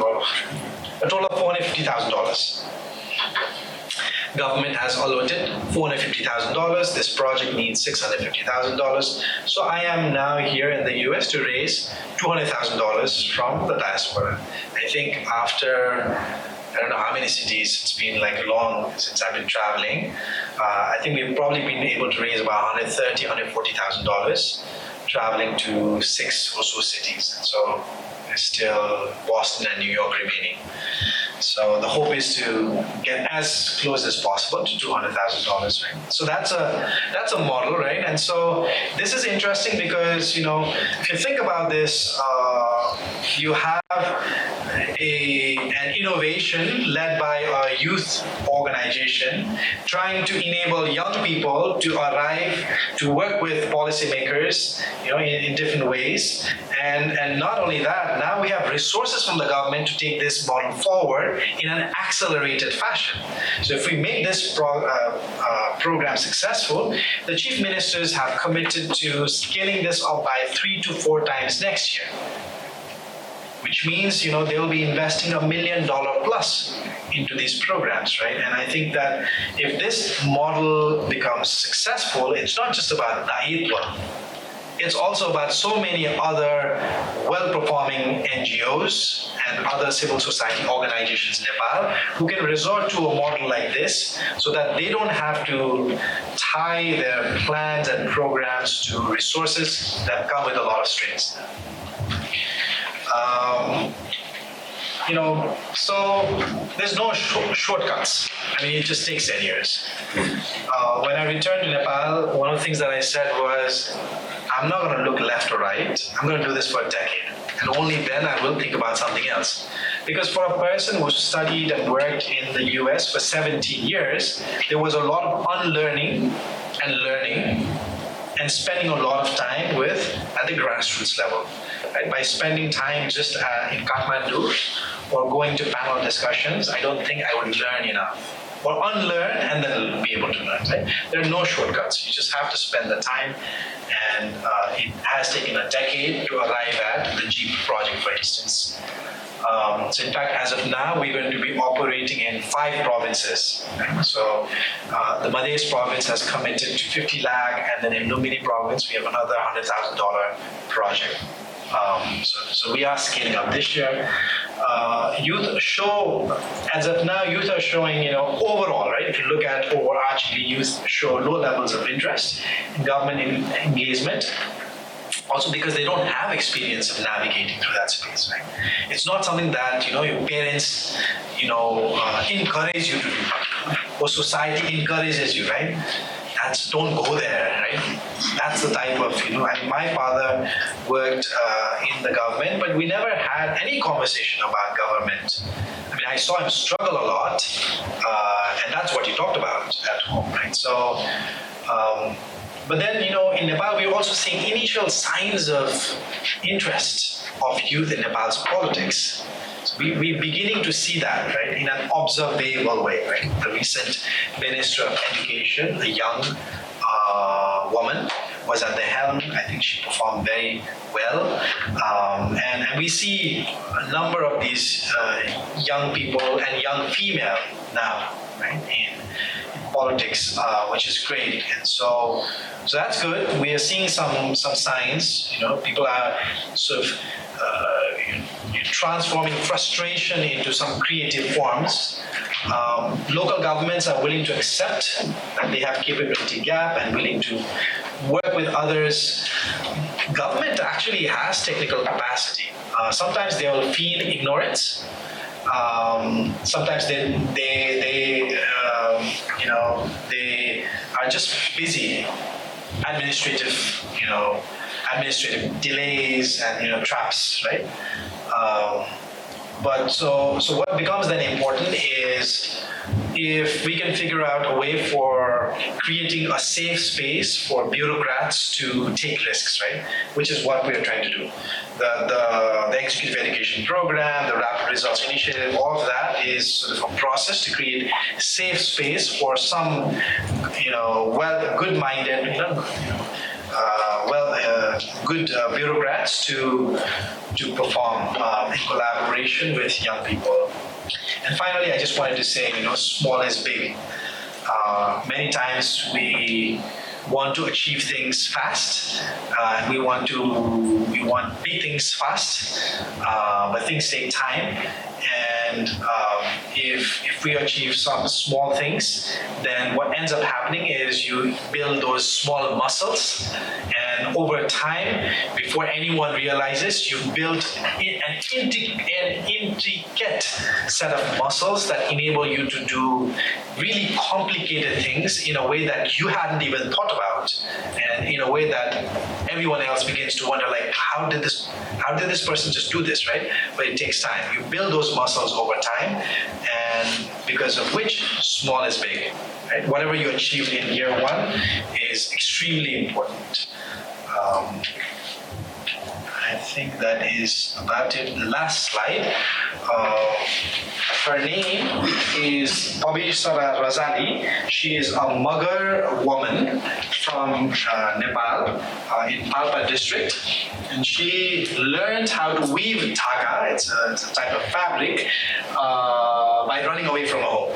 total of $450,000. Government has allotted $450,000. This project needs $650,000. So I am now here in the US to raise $200,000 from the diaspora. I think after, I don't know how many cities, it's been like long since I've been traveling. I think we've probably been able to raise about $130,000, $140,000 traveling to 6 or so cities. And so there's still Boston and New York remaining. So the hope is to get as close as possible to $200,000, right? So that's a model, right? And so this is interesting because, if you think about this, you have an innovation led by a youth organization trying to enable young people to arrive to work with policymakers, in different ways. And not only that, now we have resources from the government to take this model forward in an accelerated fashion. So if we make this program successful, the chief ministers have committed to scaling this up by 3 to 4 times next year, which means they'll be investing $1 million plus into these programs, right? And I think that if this model becomes successful, it's not just about Daayitwa. It's also about so many other well-performing NGOs and other civil society organizations in Nepal who can resort to a model like this so that they don't have to tie their plans and programs to resources that come with a lot of strings. So there's no shortcuts. I mean, it just takes 10 years. When I returned to Nepal, one of the things that I said was, I'm not going to look left or right. I'm going to do this for a decade. And only then I will think about something else. Because for a person who studied and worked in the US for 17 years, there was a lot of unlearning and learning and spending a lot of time at the grassroots level. Right? By spending time just in Kathmandu or going to panel discussions, I don't think I would learn enough. Or unlearn and then be able to learn. Right? There are no shortcuts. You just have to spend the time, and it has taken a decade to arrive at the GEEP project, for instance. So in fact, as of now, we're going to be operating in 5 provinces. Right? So the Madhes province has committed to 50 lakh, and then in Lumbini province, we have another $100,000 project. So we are scaling up this year. Youth show, as of now, youth are showing, overall, right? If you look at overarchingly, youth show low levels of interest in government engagement. Also because they don't have experience of navigating through that space, right? It's not something that, your parents, encourage you to do, or society encourages you, right? Don't go there, right? That's the type of, my father worked in the government, but we never had any conversation about government. I mean, I saw him struggle a lot, and that's what he talked about at home, right? So, but then, in Nepal, we're also seeing initial signs of interest of youth in Nepal's politics. So we're beginning to see that, right, in an observable way, right? The recent Minister of Education, a young woman, was at the helm. I think she performed very well. And we see a number of these young people and young female now, right, in politics, which is great. And so that's good. We are seeing some signs. People are sort of transforming frustration into some creative forms. Local governments are willing to accept that they have capability gap and willing to work with others. Government actually has technical capacity. Sometimes they will feel ignorance. Sometimes they are just busy, administrative delays and traps, right? But so what becomes then important is if we can figure out a way for creating a safe space for bureaucrats to take risks, right? Which is what we are trying to do. The Executive Education Program, the Rapid Results Initiative, all of that is sort of a process to create safe space for some, good-minded, good bureaucrats to perform in collaboration with young people. And finally, I just wanted to say, small is big. Many times we want to achieve things fast, and we want big things fast, but things take time. And if we achieve some small things, then what ends up happening is you build those small muscles, and over time, before anyone realizes, you've built an intricate set of muscles that enable you to do really complicated things in a way that you hadn't even thought about, and in a way that everyone else begins to wonder, like, how did this person just do this, right? But it takes time. You build those muscles over time, and because of which small is big, right? Whatever you achieve in year one is extremely important. I think that is about it. The last slide. Her name is Pabisara Razali. She is a Magar woman from Nepal in Palpa district, and she learned how to weave dhaga. It's a type of fabric by running away from home,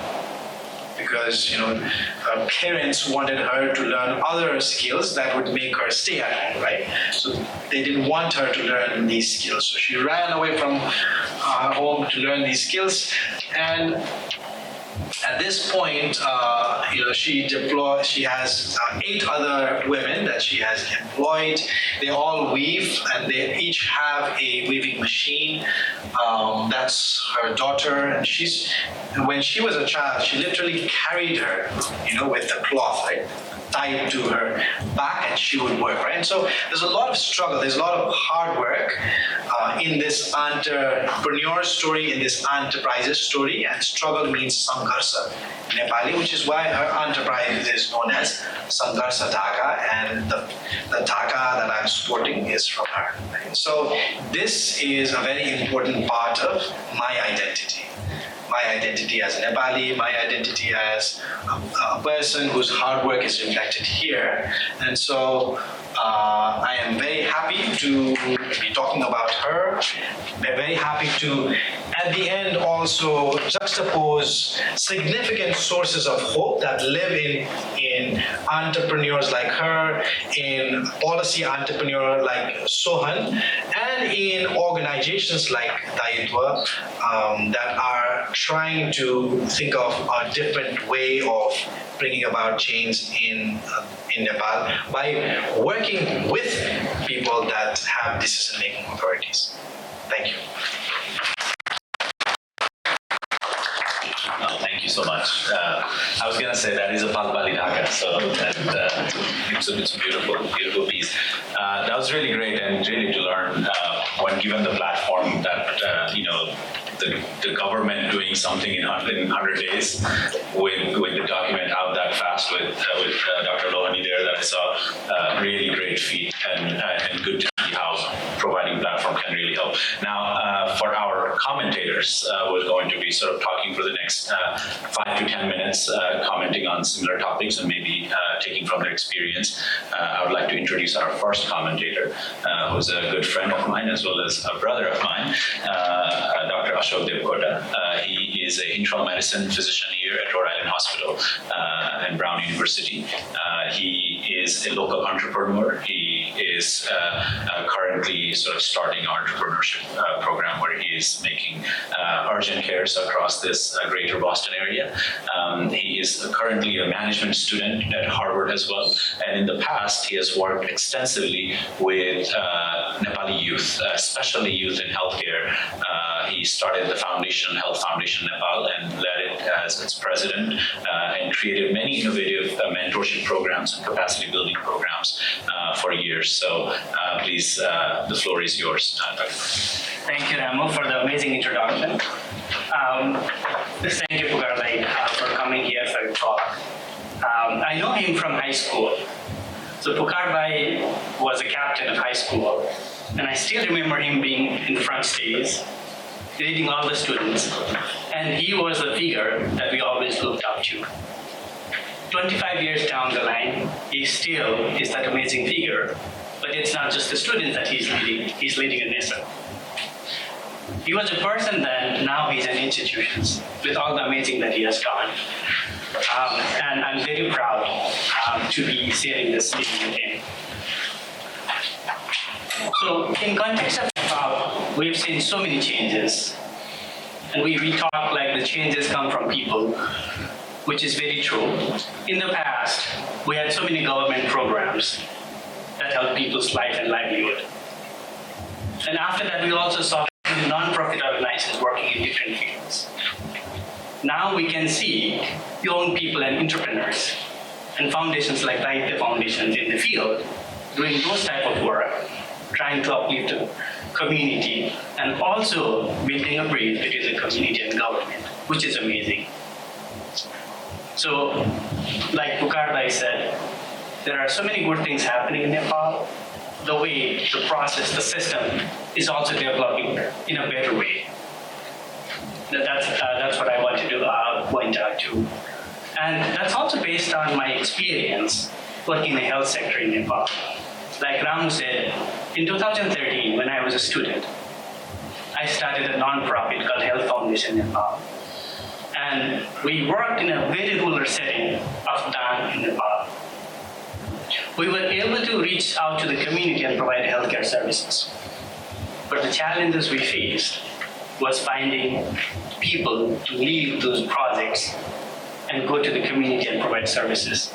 because her parents wanted her to learn other skills that would make her stay at home, right? So they didn't want her to learn these skills. So she ran away from her home to learn these skills. And at this point, she has 8 other women that she has employed. They all weave, and they each have a weaving machine. That's her daughter, and when she was a child, she literally carried her, with the cloth, right, tied to her back, and she would work, right? And so there's a lot of struggle, there's a lot of hard work in this entrepreneur story, in this enterprises story, and struggle means sangharsha in Nepali, which is why her enterprise is known as Sangharsha Dhaga, and the dhaga that I'm sporting is from her. Right? So this is a very important part of my identity. My identity as a Nepali, my identity as a person whose hard work is reflected here. And so I am very happy to be talking about her. Very happy to, at the end, also juxtapose significant sources of hope that live in entrepreneurs like her, in policy entrepreneur like Sohan, and in organizations like Daayitwa that are trying to think of a different way of bringing about change in Nepal by working with people that have decision-making authorities. Thank you. Thank you so much. I was going to say that is a Palpali Dhaka, so it's a beautiful piece. That was really great, and really to learn when given the platform that the government doing something in 100 days with the document out that fast with Dr. Lohani there that I saw, really great feat, and good to see how providing platform can really help Now, for our commentators, we're going to be sort of talking for the next 5 to 10 minutes, commenting on similar topics and maybe taking from their experience. I would like to introduce our first commentator, who's a good friend of mine as well as a brother of mine, Dr. Ashok Devkota. He is an internal medicine physician here at Rhode Island Hospital and Brown University. He is a local entrepreneur. He is currently sort of starting an entrepreneurship program where he is making urgent cares across this greater Boston area. He is currently a management student at Harvard as well, and in the past he has worked extensively with Nepali youth, especially youth in healthcare. He started the foundation, Health Foundation Nepal, and led it as its president, and created many innovative mentorship programs and capacity building programs for years. So please, the floor is yours, Dr. Thank you, Ramo, for the amazing introduction. Thank you, Pukar, for coming here for a talk. I know him from high school. So Pukar was a captain of high school, and I still remember him being in the front stage, leading all the students, and he was a figure that we always looked up to. 25 years down the line, he still is that amazing figure, but it's not just the students that he's leading a nation. He was a person then, now he's in institutions with all the amazing that he has done. And I'm very proud to be sharing this stage with him. So in context of Nepal, we've seen so many changes. And we talk like the changes come from people, which is very true. In the past, we had so many government programs that helped people's life and livelihood. And after that, we also saw non-profit organizations working in different fields. Now we can see young people and entrepreneurs and foundations like Daayitwa foundations in the field doing those type of work, trying to uplift the community and also building a bridge between the community and government, which is amazing. So, like Pukar said, there are so many good things happening in Nepal. The way, the process, the system is also developing in a better way. That's what I wanted to point out to. And that's also based on my experience working in the health sector in Nepal. Like Ramu said, in 2013, when I was a student, I started a non-profit called Health Foundation Nepal. And we worked in a very rural setting of Dan in Nepal. We were able to reach out to the community and provide healthcare services. But the challenges we faced was finding people to lead those projects and go to the community and provide services.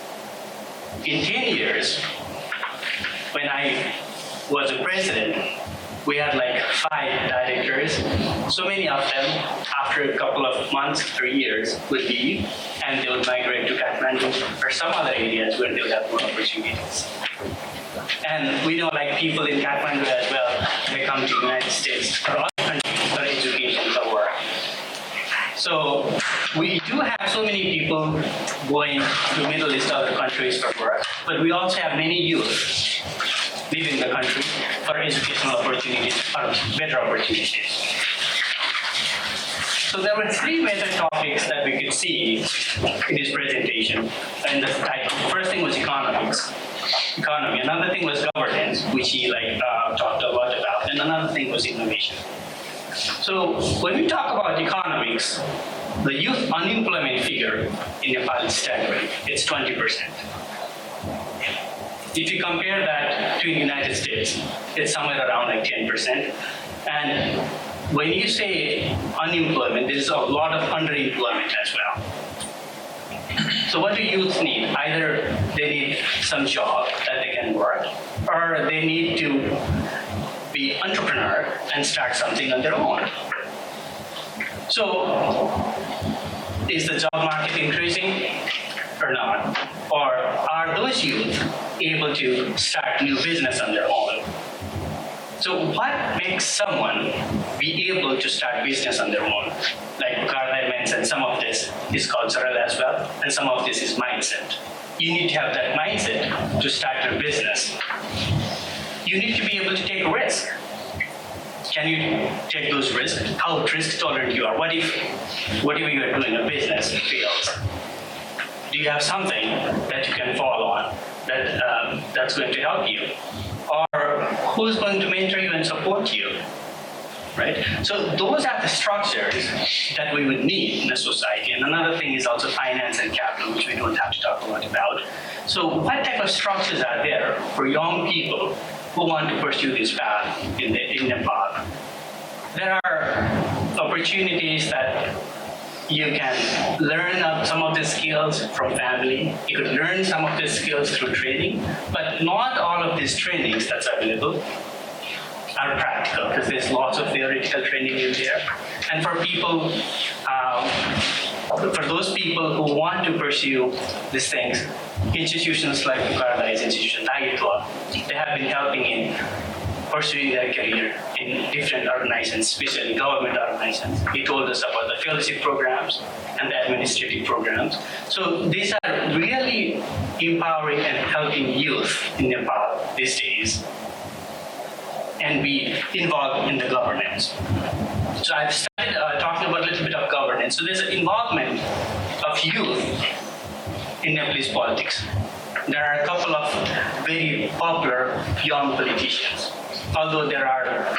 In 10 years, when I was a president, we had like 5 directors. So many of them, after a couple of months, 3 years, would leave and they would migrate to Kathmandu or some other areas where they would have more opportunities. And we know like people in Kathmandu as well, they come to the United States or other countries for education, for work. So we do have so many people going to Middle East, other countries for work, but we also have many youth leaving the country for educational opportunities or better opportunities. So there were 3 major topics that we could see in this presentation and the title. First thing was economy. Another thing was governance, which he talked a lot about, and another thing was innovation. So when we talk about economics, the youth unemployment figure in Nepal is staggering. It's 20%. If you compare that to the United States, it's somewhere around like 10%. And when you say unemployment, there's a lot of underemployment as well. So what do youth need? Either they need some job that they can work, or they need to be entrepreneur and start something on their own. So is the job market increasing or not? Or are those youth able to start new business on their own? So what makes someone be able to start business on their own? Like Pukar mentioned, some of this is cultural as well, and some of this is mindset. You need to have that mindset to start your business. You need to be able to take a risk. can you take those risks? How risk tolerant you are? What if whatever you are doing, a business fails? Do you have something that you can fall on that's going to help you? Or who's going to mentor you and support you? Right? So those are the structures that we would need in a society. And another thing is also finance and capital, which we don't have to talk a lot about. So what type of structures are there for young people who want to pursue this path in Nepal? There are opportunities that you can learn some of the skills from family. You could learn some of the skills through training, but not all of these trainings that's available are practical, because there's lots of theoretical training in there. And for people, for those people who want to pursue these things, institutions like Pukar Malla's institution, Daayitwa, they have been helping in pursuing their career in different organizations, especially government organizations. He told us about the fellowship programs and the administrative programs. So these are really empowering and helping youth in Nepal these days and be involved in the governance. So I've started talking about a little bit of governance. So there's an involvement of youth in Nepalese politics. There are a couple of very popular young politicians. Although there are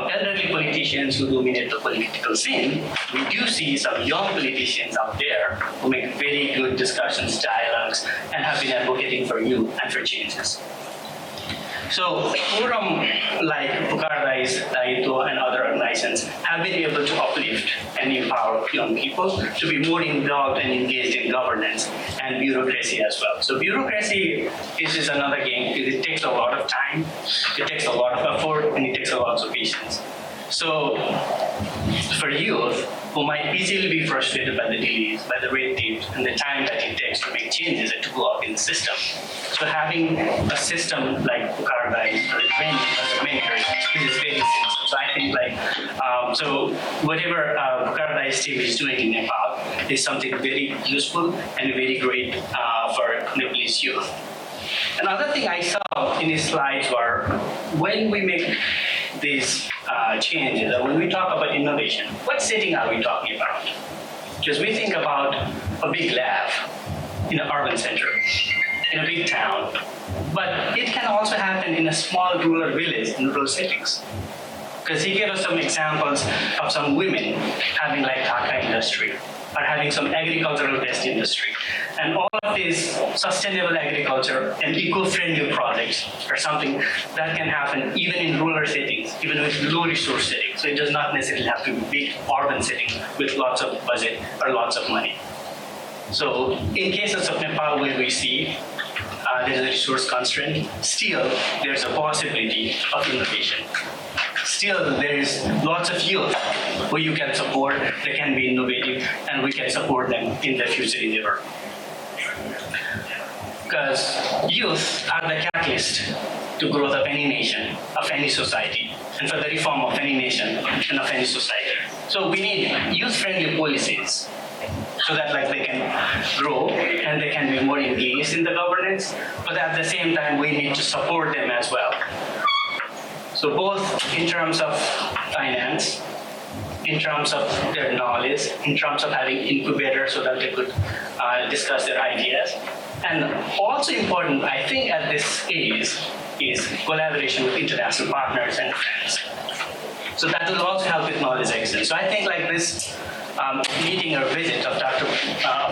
elderly politicians who dominate the political scene, we do see some young politicians out there who make very good discussions, dialogues, and have been advocating for youth and for changes. So forum like Pukar Malla's, Daayitwa, and other organizations have been able to uplift and empower young people to be more involved and engaged in governance and bureaucracy as well. So bureaucracy is just another game because it takes a lot of time, it takes a lot of effort, and it takes a lot of patience. So for youth who might easily be frustrated by the delays, by the red tape, and the time that it takes to make changes and to go up in the system. So having a system like Pukar Malla or the training as a mentor is very essential. So I think so whatever Pukar Malla's team is doing in Nepal is something very useful and very great for Nepalese youth. Another thing I saw in his slides were when we make these changes, when we talk about innovation, what setting are we talking about? Because we think about a big lab in an urban center, in a big town, but it can also happen in a small rural village, in rural settings. Because he gave us some examples of some women having like Dhaka industry, or having some agricultural based industry. And all of these sustainable agriculture and eco-friendly projects are something that can happen even in rural settings, even with low resource settings. So it does not necessarily have to be big urban setting with lots of budget or lots of money. So in cases of Nepal where we see there's a resource constraint, still there's a possibility of innovation. Still, there is lots of youth who you can support, they can be innovative, and we can support them in the future endeavor. Because youth are the catalyst to growth of any nation, of any society, and for the reform of any nation and of any society. So we need youth-friendly policies so that they can grow and they can be more engaged in the governance, but at the same time, we need to support them as well. So both in terms of finance, in terms of their knowledge, in terms of having incubators so that they could discuss their ideas. And also important, I think at this stage, is collaboration with international partners and friends. So that will also help with knowledge exchange. So I think this meeting or visit of Dr.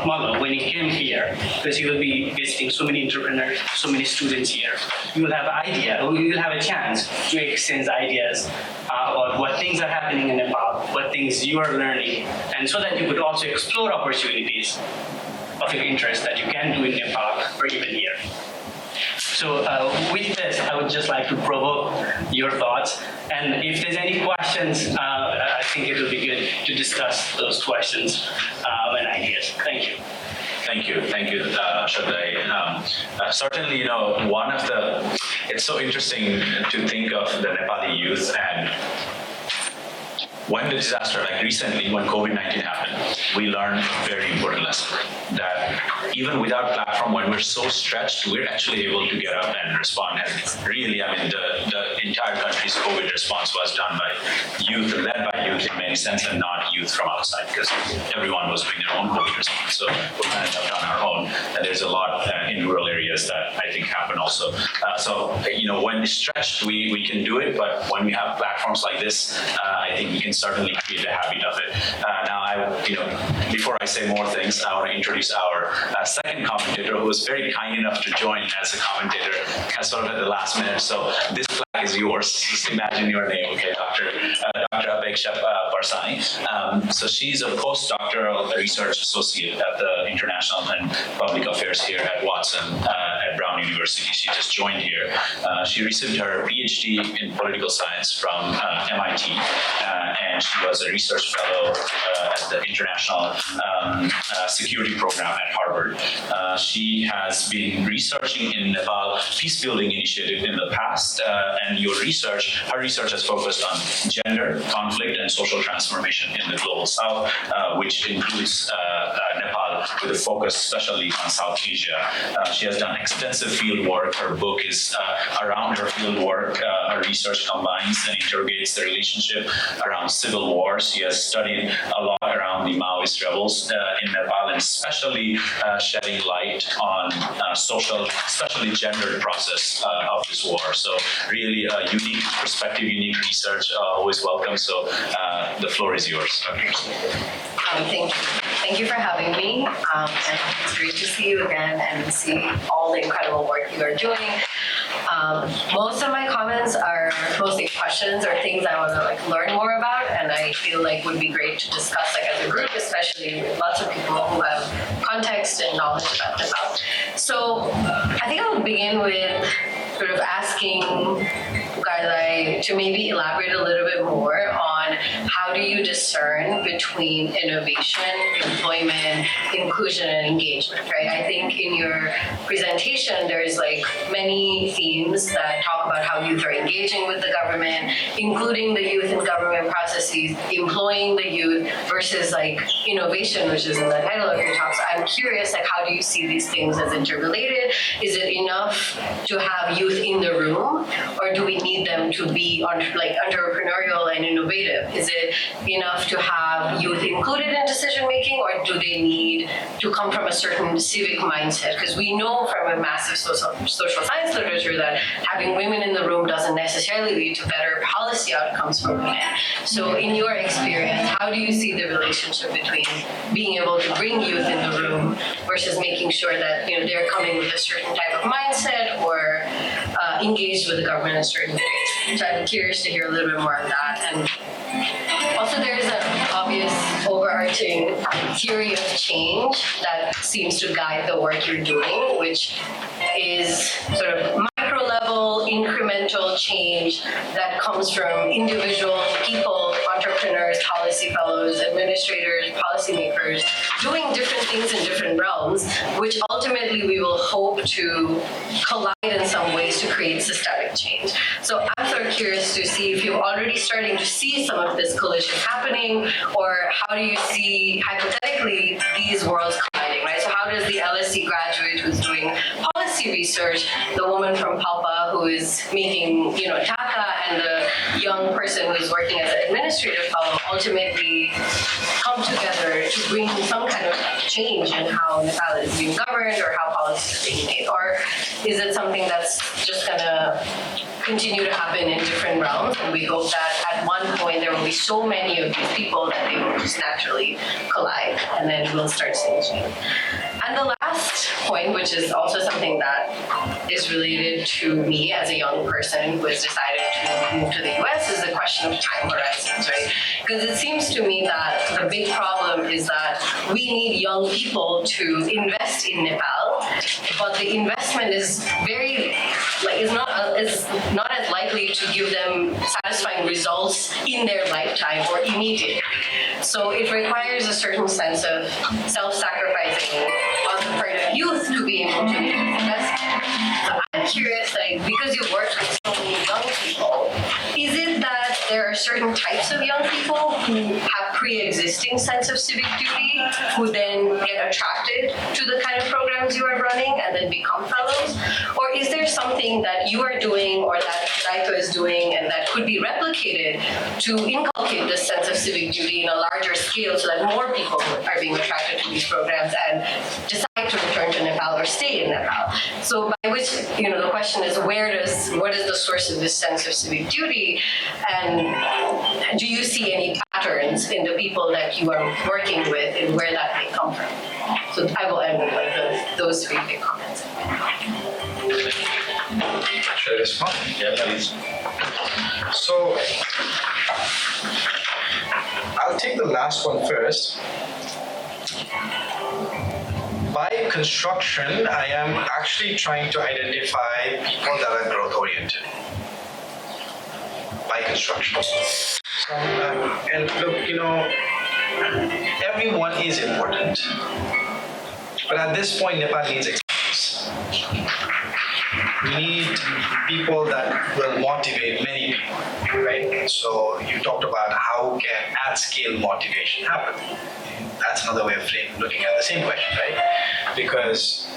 Malla, when he came here, because he will be visiting so many entrepreneurs, so many students here, you will have an idea, or you will have a chance to exchange ideas about what things are happening in Nepal, what things you are learning, and so that you could also explore opportunities of your interest that you can do in Nepal or even here. So with this, I would just like to provoke your thoughts. And if there's any questions, I think it would be good to discuss those questions and ideas. Thank you. Thank you, Ashok. Certainly, one of it's so interesting to think of the Nepali youth and when the disaster, like recently when COVID-19 happened, we learned a very important lesson that even without platform, when we're so stretched, we're actually able to get up and respond. And really, I mean, the entire country's COVID response was done by youth, led by youth in many sense, and not youth from outside, because everyone was doing their own COVID response. So we're kind of on our own. And there's a lot in rural areas that I think happen also. When we're stretched, we can do it, but when we have platforms like this, I think we can certainly create a habit of it. Before I say more things, I want to introduce our second commentator, who was very kind enough to join as a commentator sort of at the last minute. So this plaque is yours. Just imagine your name, okay, Dr. Apeksha Parsani. So she's a postdoctoral research associate at the International and Public Affairs here at Watson at Brown University. She just joined here. She received her PhD in political science from MIT, and she was a research fellow at the International Security Program at Harvard. She has been researching in Nepal peace-building initiative in the past, and her research has focused on gender, conflict, and social transformation in the global south, which includes Nepal with a focus especially on South Asia. She has done extensive field work. Her book is around her field work. Her research combines and interrogates the relationship around civil wars. She has studied a lot around the Maoist rebels in Nepal, and especially shedding light on social, especially gendered process of this war. So really a unique perspective, unique research, always welcome. So the floor is yours, Dr. Thank you. Thank you for having me. And it's great to see you again and see all the incredible work you are doing. Most of my comments are mostly questions or things I want to learn more about, and I feel would be great to discuss as a group, especially with lots of people who have context and knowledge about Nepal. So I think I would begin with sort of asking Pukar to maybe elaborate a little bit more on how do you discern between innovation, employment, inclusion, and engagement, right? I think in your presentation, there's many themes that talk about how youth are engaging with the government, including the youth in government processes, employing the youth versus innovation, which is in the title of your talk. So I'm curious, how do you see these things as interrelated? Is it enough to have youth in the room, or do we need them to be entrepreneurial and innovative? Is it enough to have youth included in decision making, or do they need to come from a certain civic mindset? Because we know from a massive social science literature that having women in the room doesn't necessarily lead to better policy outcomes for women. So in your experience, how do you see the relationship between being able to bring youth in the room versus making sure that they're coming with a certain type of mindset or engaged with the government in certain ways? So I'm curious to hear a little bit more on that. And also, there is an obvious overarching theory of change that seems to guide the work you're doing, which is sort of micro-level, incremental change that comes from individual people, entrepreneurs, policy fellows, administrators, policymakers, doing different things in different realms, which ultimately we will hope to collide in some ways to create systemic change. So I'm sort of curious to see if you're already starting to see some of this collision happening, or how do you see, hypothetically, these worlds colliding, right? So how does the LSE graduate who's doing policy research, the woman from Palpa who is making, Dhaka, and the young person who's working as an administrative fellow ultimately come together to bring some kind of change in how Nepal is being governed or how policy is being made? Or is it something that's just going to continue to happen in different realms, and we hope that at one point there will be so many of these people that they will just naturally collide, and then we'll start seeing change? And the last point, which is also something that is related to me as a young person who has decided to move to the US, is the question of time horizons, right? Because it seems to me that the big problem is that we need young people to invest in Nepal, but the investment is is not as likely to give them satisfying results in their lifetime or immediately. So it requires a certain sense of self-sacrificing on the part of youth to be able to make this investment. So I'm curious, because you worked with so many young people, is it that there are certain types of young people who have pre-existing sense of civic duty, who then get attracted to the kind of programs you are running and then become fellows? Or is there something that you are doing or that Daayitwa is doing and that could be replicated to inculcate this sense of civic duty in a larger scale so that more people are being attracted to these programs and decide to return to Nepal or stay in Nepal? So by which, the question is, what is the source of this sense of civic duty? And do you see any patterns in the people that you are working with and where that may come from? So I will end with those three big comments. Should I respond? Yeah, please. So I'll take the last one first. By construction, I am actually trying to identify people that are growth oriented. By construction. So, and look, everyone is important. But at this point, Nepal needs examples. We need people that will motivate many people, right? So you talked about how can at-scale motivation happen. That's another way of looking at the same question, right? Because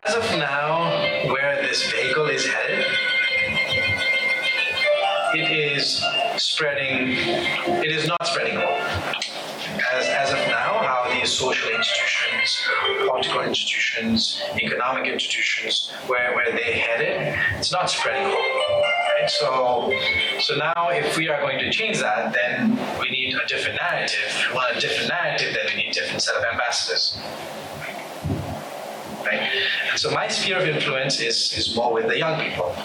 as of now, where this vehicle is headed, it is not spreading hope. As of now, how these social institutions, political institutions, economic institutions, where they headed, it's not spreading hope. Right? So now if we are going to change that, then we need a different narrative. If we want a different narrative, then we need a different set of ambassadors. Right? And so my sphere of influence is more with the young people.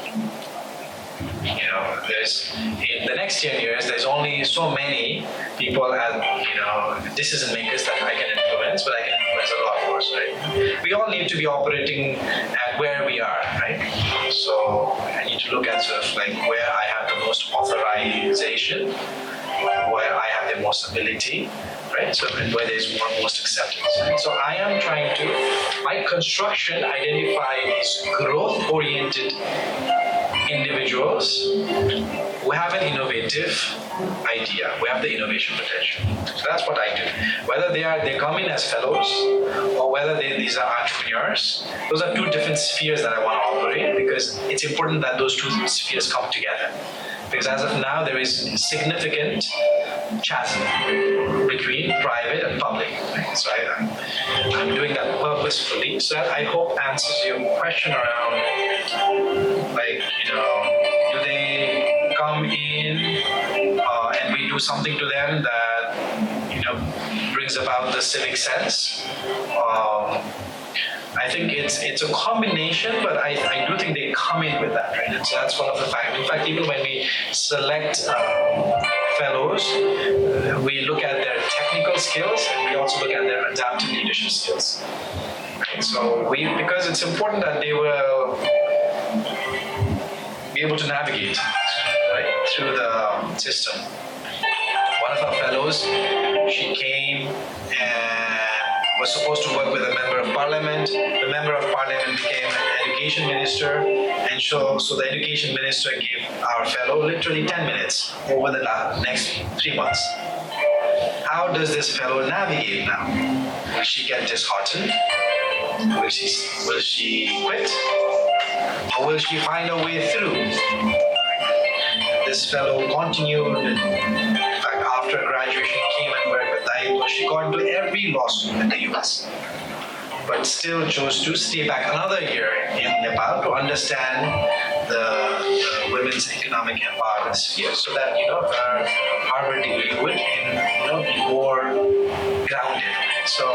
There's in the next 10 years, there's only so many people as decision makers that I can influence, but I can influence a lot more, right? We all need to be operating at where we are, right? So I need to look at sort of like where I have the most authorization, where I have the most ability, right? So and where there's most acceptance. Right? So I am trying to, by construction, identify these growth-oriented individuals who have an innovative idea, who have the innovation potential. So that's what I do. Whether they come in as fellows or whether these are entrepreneurs, those are two different spheres that I want to operate because it's important that those two spheres come together. Because as of now, there is significant chasm between private and public. Right? So I'm doing that purposefully. So that I hope answers your question around, do they come in and we do something to them that, brings about the civic sense? I think it's a combination, but I do think they come in with that, right? And so that's one of the factors. In fact, even when we select fellows, we look at their technical skills and we also look at their adaptive leadership skills. Right? So because it's important that they will be able to navigate through the system. One of our fellows, she came and was supposed to work with a member of parliament. The member of parliament became an education minister, and so the education minister gave our fellow literally 10 minutes over the next 3 months. How does this fellow navigate now? Will she get disheartened? Will she quit? Or will she find a way through? This fellow continued. In fact, after graduation, came and worked with Daayitwa. She got into every lawsuit in the US, but still chose to stay back another year in Nepal to understand the women's economic empowerment sphere, so that her Harvard degree would be more grounded. So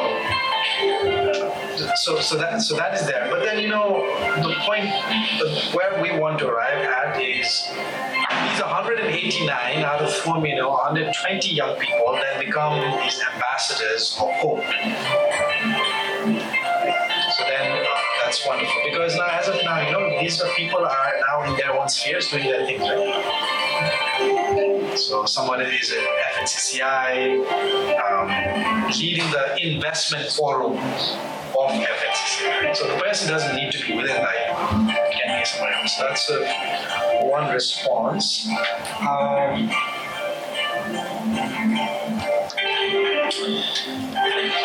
that is there. But then the point where we want to arrive at is these 189 out of whom 120 young people then become these ambassadors of hope. So then that's wonderful, because now as of now these people are now in their own spheres doing their things, right? So someone is an FNCCI, leading the investment forum of FNCC. So the person doesn't need to be within Daayitwa. It can be somewhere else. That's one response.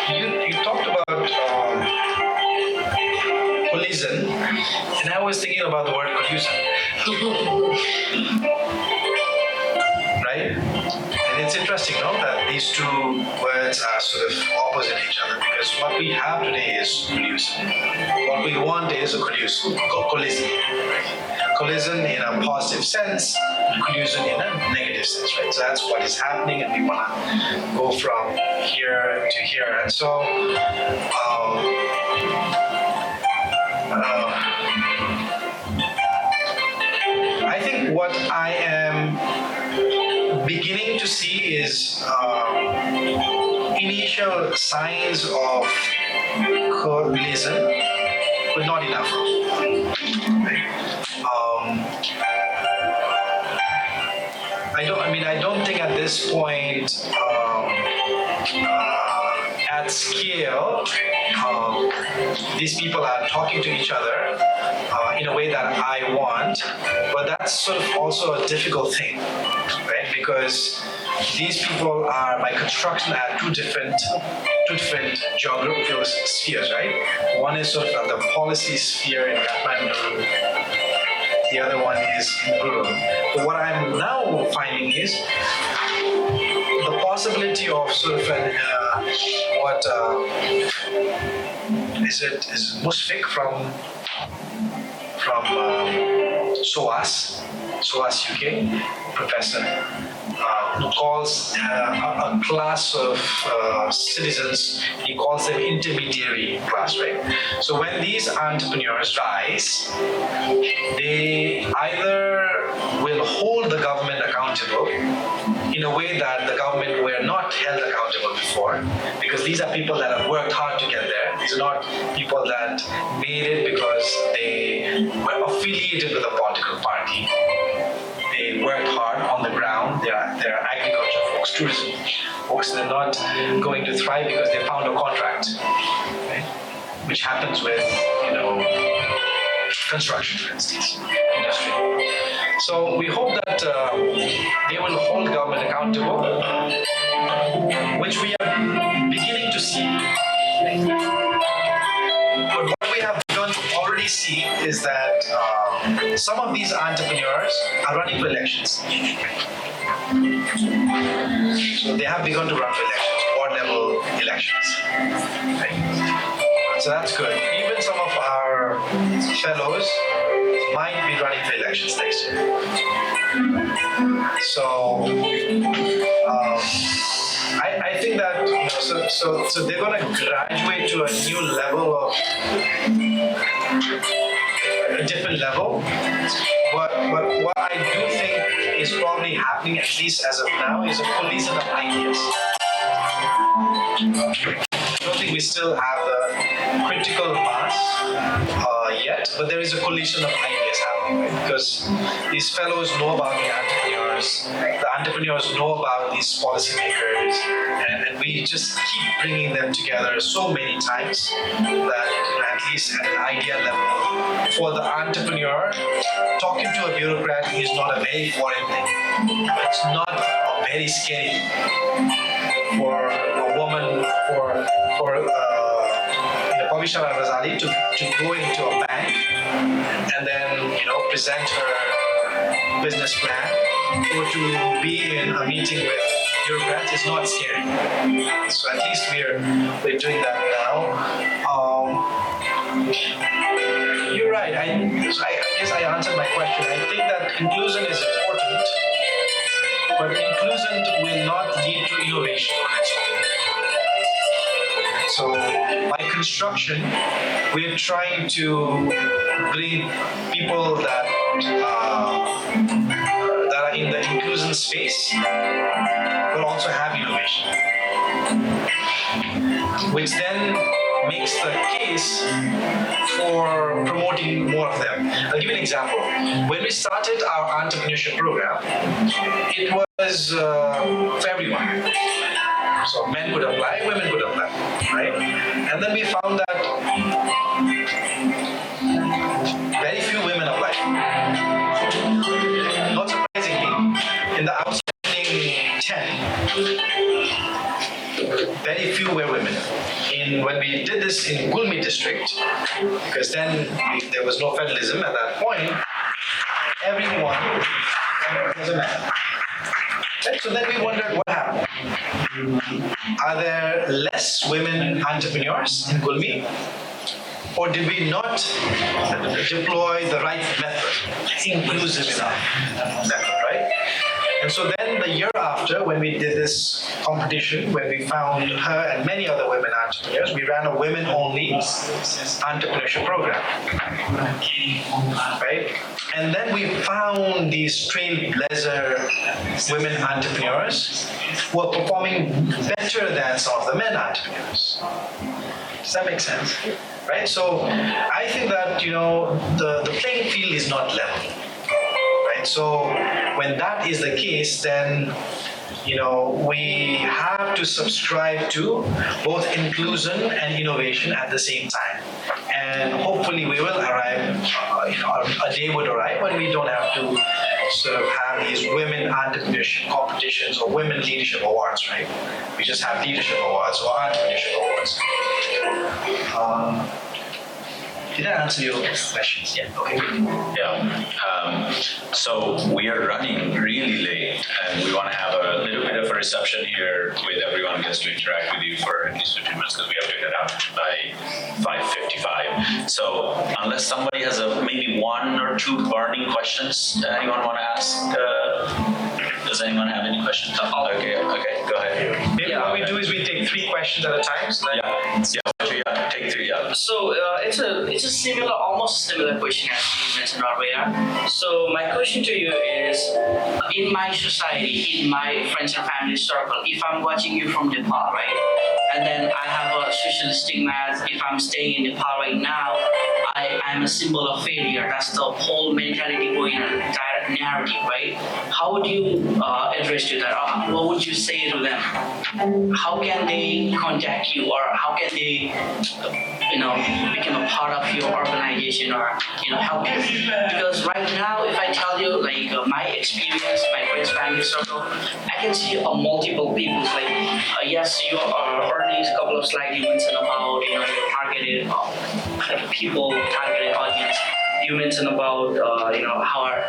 You talked about collision, and I was thinking about the word collusion. Right? And it's interesting, no, that these two words are sort of opposite each other, because what we have today is collusion. What we want is a collusion. Collision in a positive sense, collusion in a negative sense, right? So that's what is happening, and we want to go from here to here. And so, I think what I am beginning to see is initial signs of collision, but not enough. I don't think at this point, at scale, these people are talking to each other in a way that I want, but that's sort of also a difficult thing, right? Because these people are, by construction, at two different geographical spheres, right? One is sort of at the policy sphere in Kathmandu, the other one is in rural. But what I'm now finding is the possibility of sort of an is Musfik from SOAS UK, professor, who calls a class of citizens, he calls them intermediary class, right? So when these entrepreneurs rise, they either will hold the government accountable in a way that the government were not held accountable before, because these are people that have worked hard to get there. These are not people that made it because they were affiliated with a political party. They worked hard on the ground. They're agriculture folks, tourism folks. They're not going to thrive because they found a contract, right? Which happens with, construction, for instance, industry. So we hope that they will hold government accountable, which we are beginning to see. But what we have begun to already see is that some of these entrepreneurs are running for elections. So they have begun to run for elections, ward level elections. Right? So that's good. Even some of our fellows might be running for elections next year. So I think that so they're going to graduate to a new level of a different level. But what I do think is probably happening, at least as of now, is a collision of ideas. I don't think we still have the critical mass yet, but there is a collision of ideas happening, right? Because these fellows know about the entrepreneurs know about these policymakers, and we just keep bringing them together so many times that at least at an idea level, for the entrepreneur, talking to a bureaucrat is not a very foreign thing. It's not a very scary thing. For a woman, for Pavisha Razali to go into a bank and then present her business plan, or to be in a meeting with bureaucrats is not scary. So at least we're doing that now. You're right. I guess I answered my question. I think that inclusion is important, but inclusion will not lead to innovation on its own. So by construction, we're trying to bring people that are in the inclusion space, but also have innovation, which then makes the case for promoting more of them. I'll give you an example. When we started our entrepreneurship program, it was for everyone. So men could apply, women could apply, right? And then we found that very few women applied. Not surprisingly, in the outstanding 10, very few were women. When we did this in Gulmi district, because then there was no federalism at that point, everyone was a man. Right? So then we wondered what happened. Are there less women entrepreneurs in Gulmi? Or did we not deploy the right method, inclusive enough method, right? And so then the year after, when we did this competition, when we found her and many other women entrepreneurs, we ran a women-only entrepreneurship program, right? And then we found these trailblazer women entrepreneurs who are performing better than some of the men entrepreneurs. Does that make sense? Right? So I think that, the playing field is not level. Right? So when that is the case, then we have to subscribe to both inclusion and innovation at the same time. And hopefully we will arrive, a day would arrive when we don't have to sort of have these women entrepreneurship competitions or women leadership awards, right? We just have leadership awards or entrepreneurship awards. Did I answer your questions? Yeah, okay. Yeah. So we are running really late, and we want to have a little bit of a reception here with everyone who gets to interact with you for at least 15 minutes because we have to get out by 5:55. So unless somebody has maybe one or two burning questions anyone want to ask, does anyone have any questions? Okay, go ahead. Maybe what we do is we take 3 questions at a time. So take 3. Yeah. So it's a similar, almost similar question as you mentioned earlier. So my question to you is, in my society, in my friends and family circle, if I'm watching you from Nepal, right, and then I have a social stigma as if I'm staying in Nepal right now, I'm a symbol of failure. That's the whole mentality going on, direct narrative, right? How would you address to that? What would you say to them? How can they contact you, or how can they, become a part of your organization, or help you? Because right now, if I tell you my experience, my friends, family circle, I can see multiple people yes, you are earning a couple of slides you mentioned about your targeted people, targeted audience. You mentioned about how are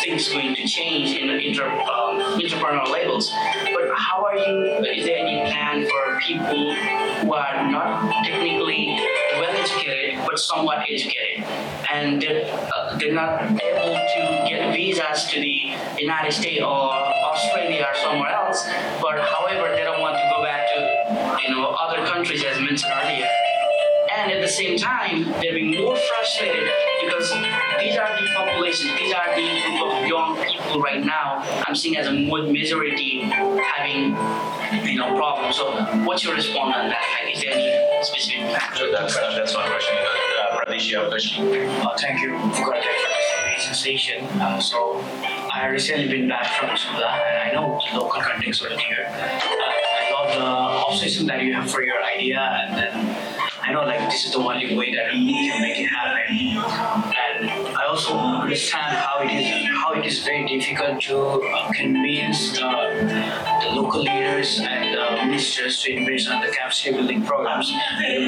things going to change in entrepreneurial labels, but how are you? Is there any plan for people who are not technically well educated but somewhat educated, and they're not able to get visas to the United States or Australia or somewhere else, but however they don't want to go back to other countries as mentioned earlier? And at the same time, they're being more frustrated because these are the population, these are the group of young people right now I'm seeing as a majority having problems. So what's your response on that? Is there any specific plan? So that's one question. Pradesh, you have a question? Thank you, Pukar, for this amazing session. So I recently been back from Sudan, and I know the local context over here. I love the obsession that you have for your idea, and then I know this is the only way that we can make it happen. And I also understand how it is very difficult to convince the local leaders and ministers to invest on the capacity building programs.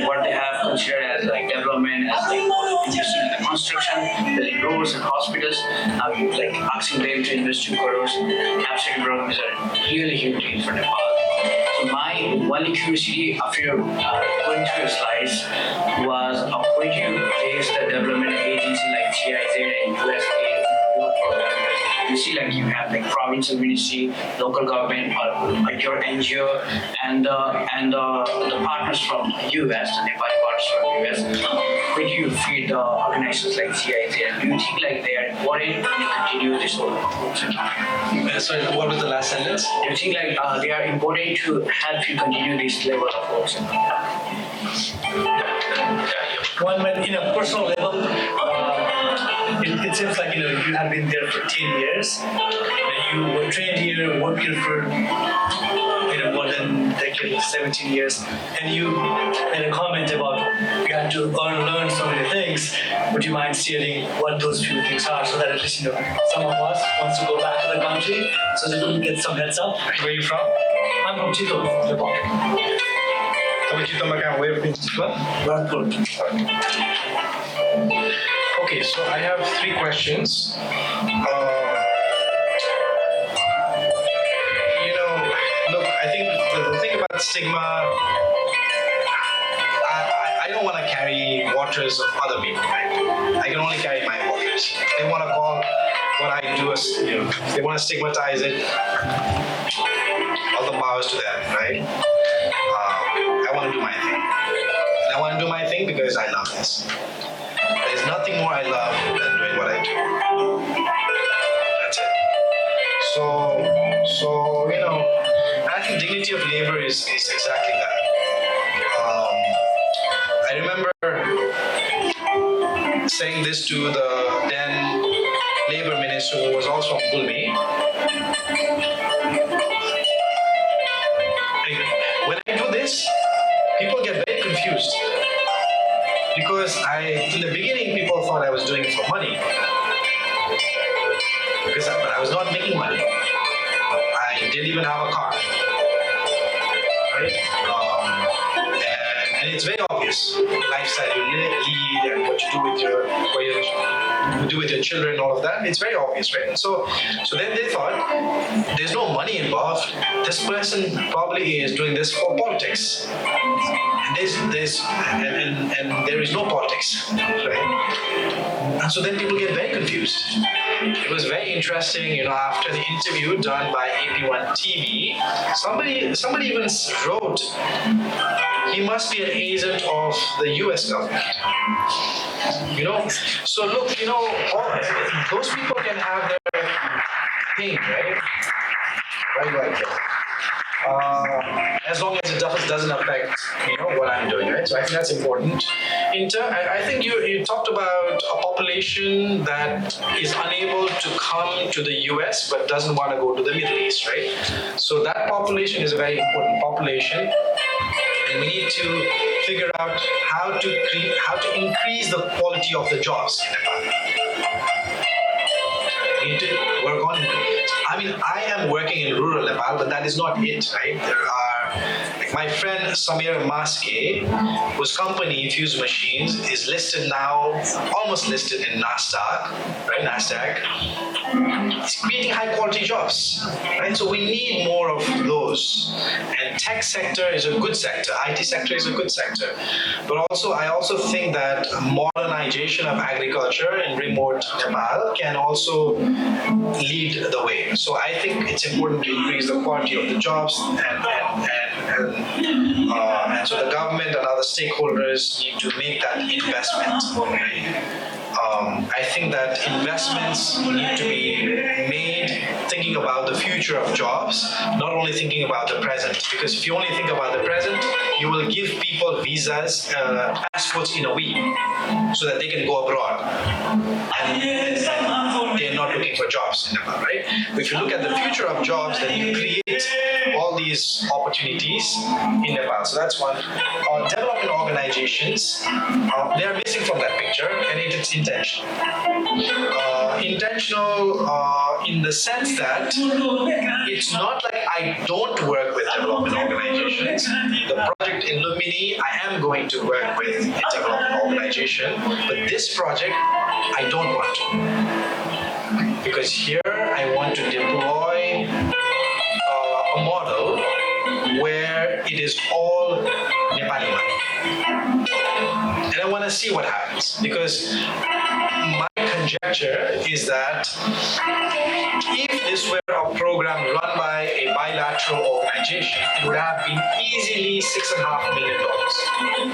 What they have considered as development, as investing in the construction, building roads and hospitals, asking them to invest 2 crores. Capacity programs are really huge deal for Nepal. So my only curiosity after going through your slides was when you place the development agency like GIZ and USAID in your program, you see you have provincial ministry, local government, or your NGO, and the partners from US, the Nepali partners from US. When you feed the organizations like GIZ, do you think they are important to continue this whole approach? Sorry, what was the last sentence? Do you think they are important to help you continue this level of approach? One, in a personal level, it seems like you have been there for 10 years. You were trained here, worked here for more than a decade, 17 years, and you made a comment about you had to learn so many things. Would you mind sharing what those few things are, so that at least some of us wants to go back to the country, so that we can get some heads up. Where are you from? I'm from Chito, Nepal. Where in Chitwan? Okay, so I have 3 questions. Look, I think the thing about stigma, I don't want to carry waters of other people, right? I can only carry my waters. They want to call what I do as, they want to stigmatize it. All the powers to them, right? I want to do my thing. And I want to do my thing because I love this. There's nothing more I love than doing what I do. That's it. So I think dignity of labor is exactly that. I remember saying this to the then labor minister, who was also from Gulmi. When I do this, people get very confused. Because in the beginning, people thought I was doing it for money. But I was not making money. I didn't even have a car. Right? And it's very obvious, the lifestyle you lead and what you do with your children, all of that. It's very obvious, right? So then they thought, there's no money involved. This person probably is doing this for politics. And there is no politics, right? And so then people get very confused. It was very interesting, after the interview done by AP1 TV, somebody even wrote, he must be an agent of the US government. So look, those people can have their thing, right? Right. As long as it doesn't affect, what I'm doing, right? So I think that's important. I think you talked about a population that is unable to come to the US but doesn't want to go to the Middle East, right? So that population is a very important population, and we need to figure out how to increase the quality of the jobs in Nepal. We need to work on it. I am working in rural Nepal, but that is not it, right? There are, my friend Samir Maske, whose company, Fuse Machines, is listed now, almost listed in NASDAQ, right? NASDAQ. It's creating high quality jobs, right? So we need more of those. And tech sector is a good sector. IT sector is a good sector. But I also think that modernization of agriculture in remote Nepal can also lead the way. So I think it's important to increase the quality of the jobs, and so the government and other stakeholders need to make that investment. I think that investments need to be made thinking about the future of jobs, not only thinking about the present. Because if you only think about the present, you will give people visas, passports in a week, so that they can go abroad. And they're not looking for jobs in Nepal, right? But if you look at the future of jobs, then you create all these opportunities in Nepal. So that's one. Development organizations, they are missing from that picture, and it's intentional. Intentional in the sense that it's not like I don't work with development organizations. The project in Lumbini, I am going to work with a development organization, but this project, I don't want to. Because here I want to deploy a model where it is all Nepali money. And I want to see what happens, because my conjecture is that if this were a program run by a bilateral organization, it would have been easily $6.5 million,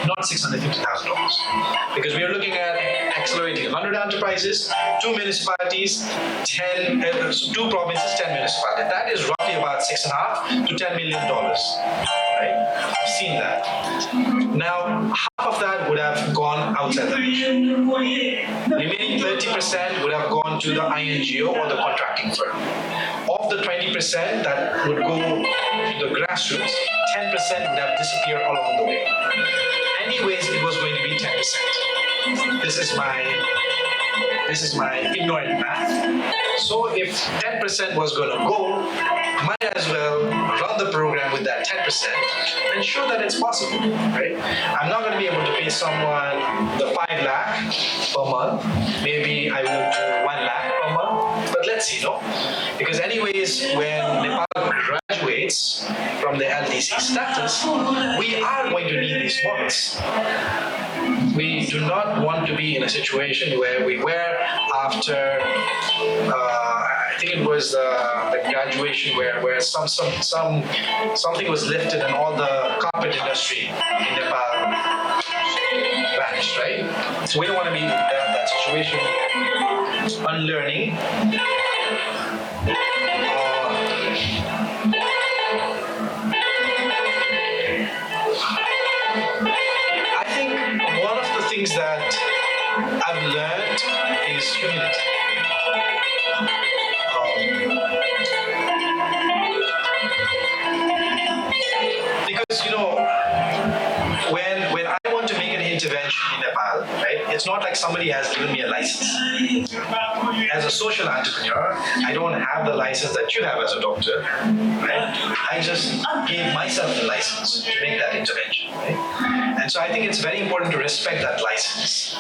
not $650,000. Because we are looking at accelerating 100 enterprises, 2 municipalities, 2 provinces, 10 municipalities. That is roughly about $6.5 to $10 million. Right? I've seen that. Now, half of that would have gone outside the region. Remaining 30% would have gone to the INGO or the contracting firm. Of the 20% that would go to the grassroots, 10% would have disappeared along the way. Anyways, it was going to be 10%. This is my ignorant math. So if 10% was going to go, might as well run the program with that 10% and show that it's possible, right? I'm not going to be able to pay someone the 5 lakh per month. Maybe I will do 1 lakh per month, but let's see, no? Because anyways, when Nepal graduates from the LDC status, we are going to need these models. We do not want to be in a situation where we were after, I think it was the graduation where something was lifted and all the carpet industry in Nepal vanished, right? So we don't want to be in that situation. Unlearning. I think one of the things that I've learned is humility. Because when I want to make an intervention in Nepal, right, it's not like somebody has given me a license. As a social entrepreneur, I don't have the license that you have as a doctor, right? I just gave myself the license to make that intervention, right? And so I think it's very important to respect that license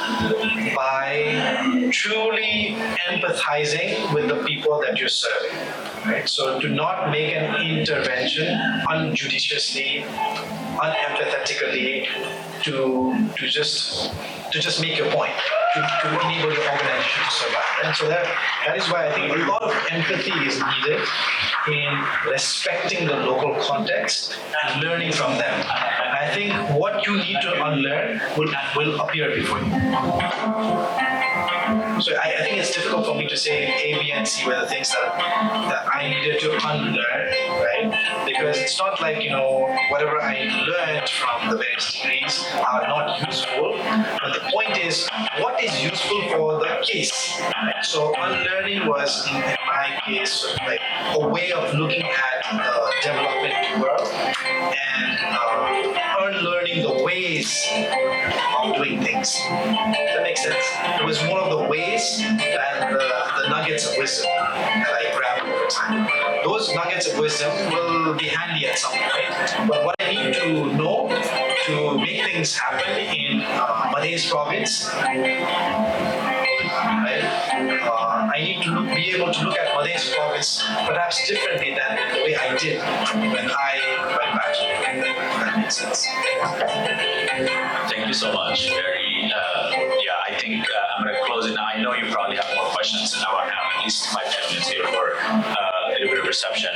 by truly empathizing with the people that you're serving, right? So to not make an intervention unjudiciously, unempathetically, to just make your point, to enable your organization to survive. And so that is why I think a lot of empathy is needed in respecting the local context and learning from them. And I think what you need to unlearn will appear before you. So I think it's difficult for me to say A, B, and C were the things that I needed to unlearn, right? Because it's not like, whatever I learned from the various degrees are not useful. But the point is, what is useful for the case? So unlearning was, in my case, sort of like a way of looking at the development world and unlearning the ways of doing things. Does that make sense? It was more of the ways than the nuggets of wisdom that I grabbed over time. Those nuggets of wisdom will be handy at some point. But what I need to know to make things happen in Madhya province, right? I need to be able to look at Madhya province perhaps differently than the way I did when I went back. That makes sense. Thank you so much. I think I'm going to close it now. I know you probably have more questions, and I want to have at least 5-10 minutes here for a little bit of reception.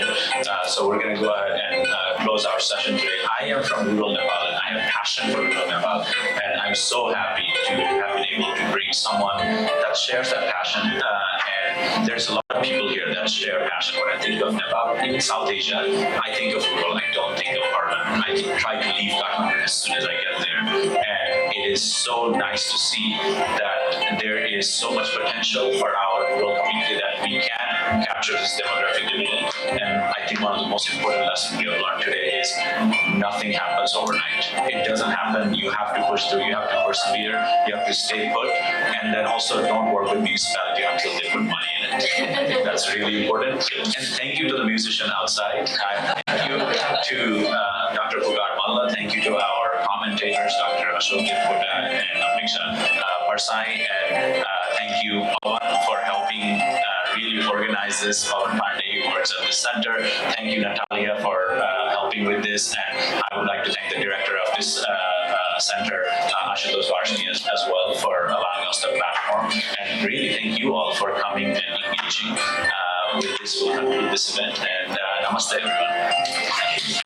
So we're going to go ahead and close our session today. I am from rural Nepal, and I have passion for rural Nepal, and I'm so happy to have been able to bring someone that shares that passion. And there's a lot of people here that share passion. When I think of Nepal, even South Asia, I think of rural. I don't think of urban. I try to leave Kathmandu as soon as I get there. And it is so nice to see that there is so much potential for our rural community that we can capture this demographic dividend. And I think one of the most important lessons we have learned today is nothing happens overnight. It doesn't happen. You have to push through. You have to persevere. You have to stay put. And then also don't work with municipality until they put money in it. I think that's really important. And thank you to the musician outside. Thank you to Dr. Pukar Malla. Thank you to our commentators, Dr. Ashok, Devkota, and Mission Aasha. And thank you, Pawan, for helping really organize this. Pawan Pandey, who works at the center. Thank you, Natalia, for helping with this. And I would like to thank the director of this center, Aasha Tour, as well, for allowing us the platform. And really thank you all for coming and engaging with this. We'll conclude this event. And namaste, everyone. Thank you.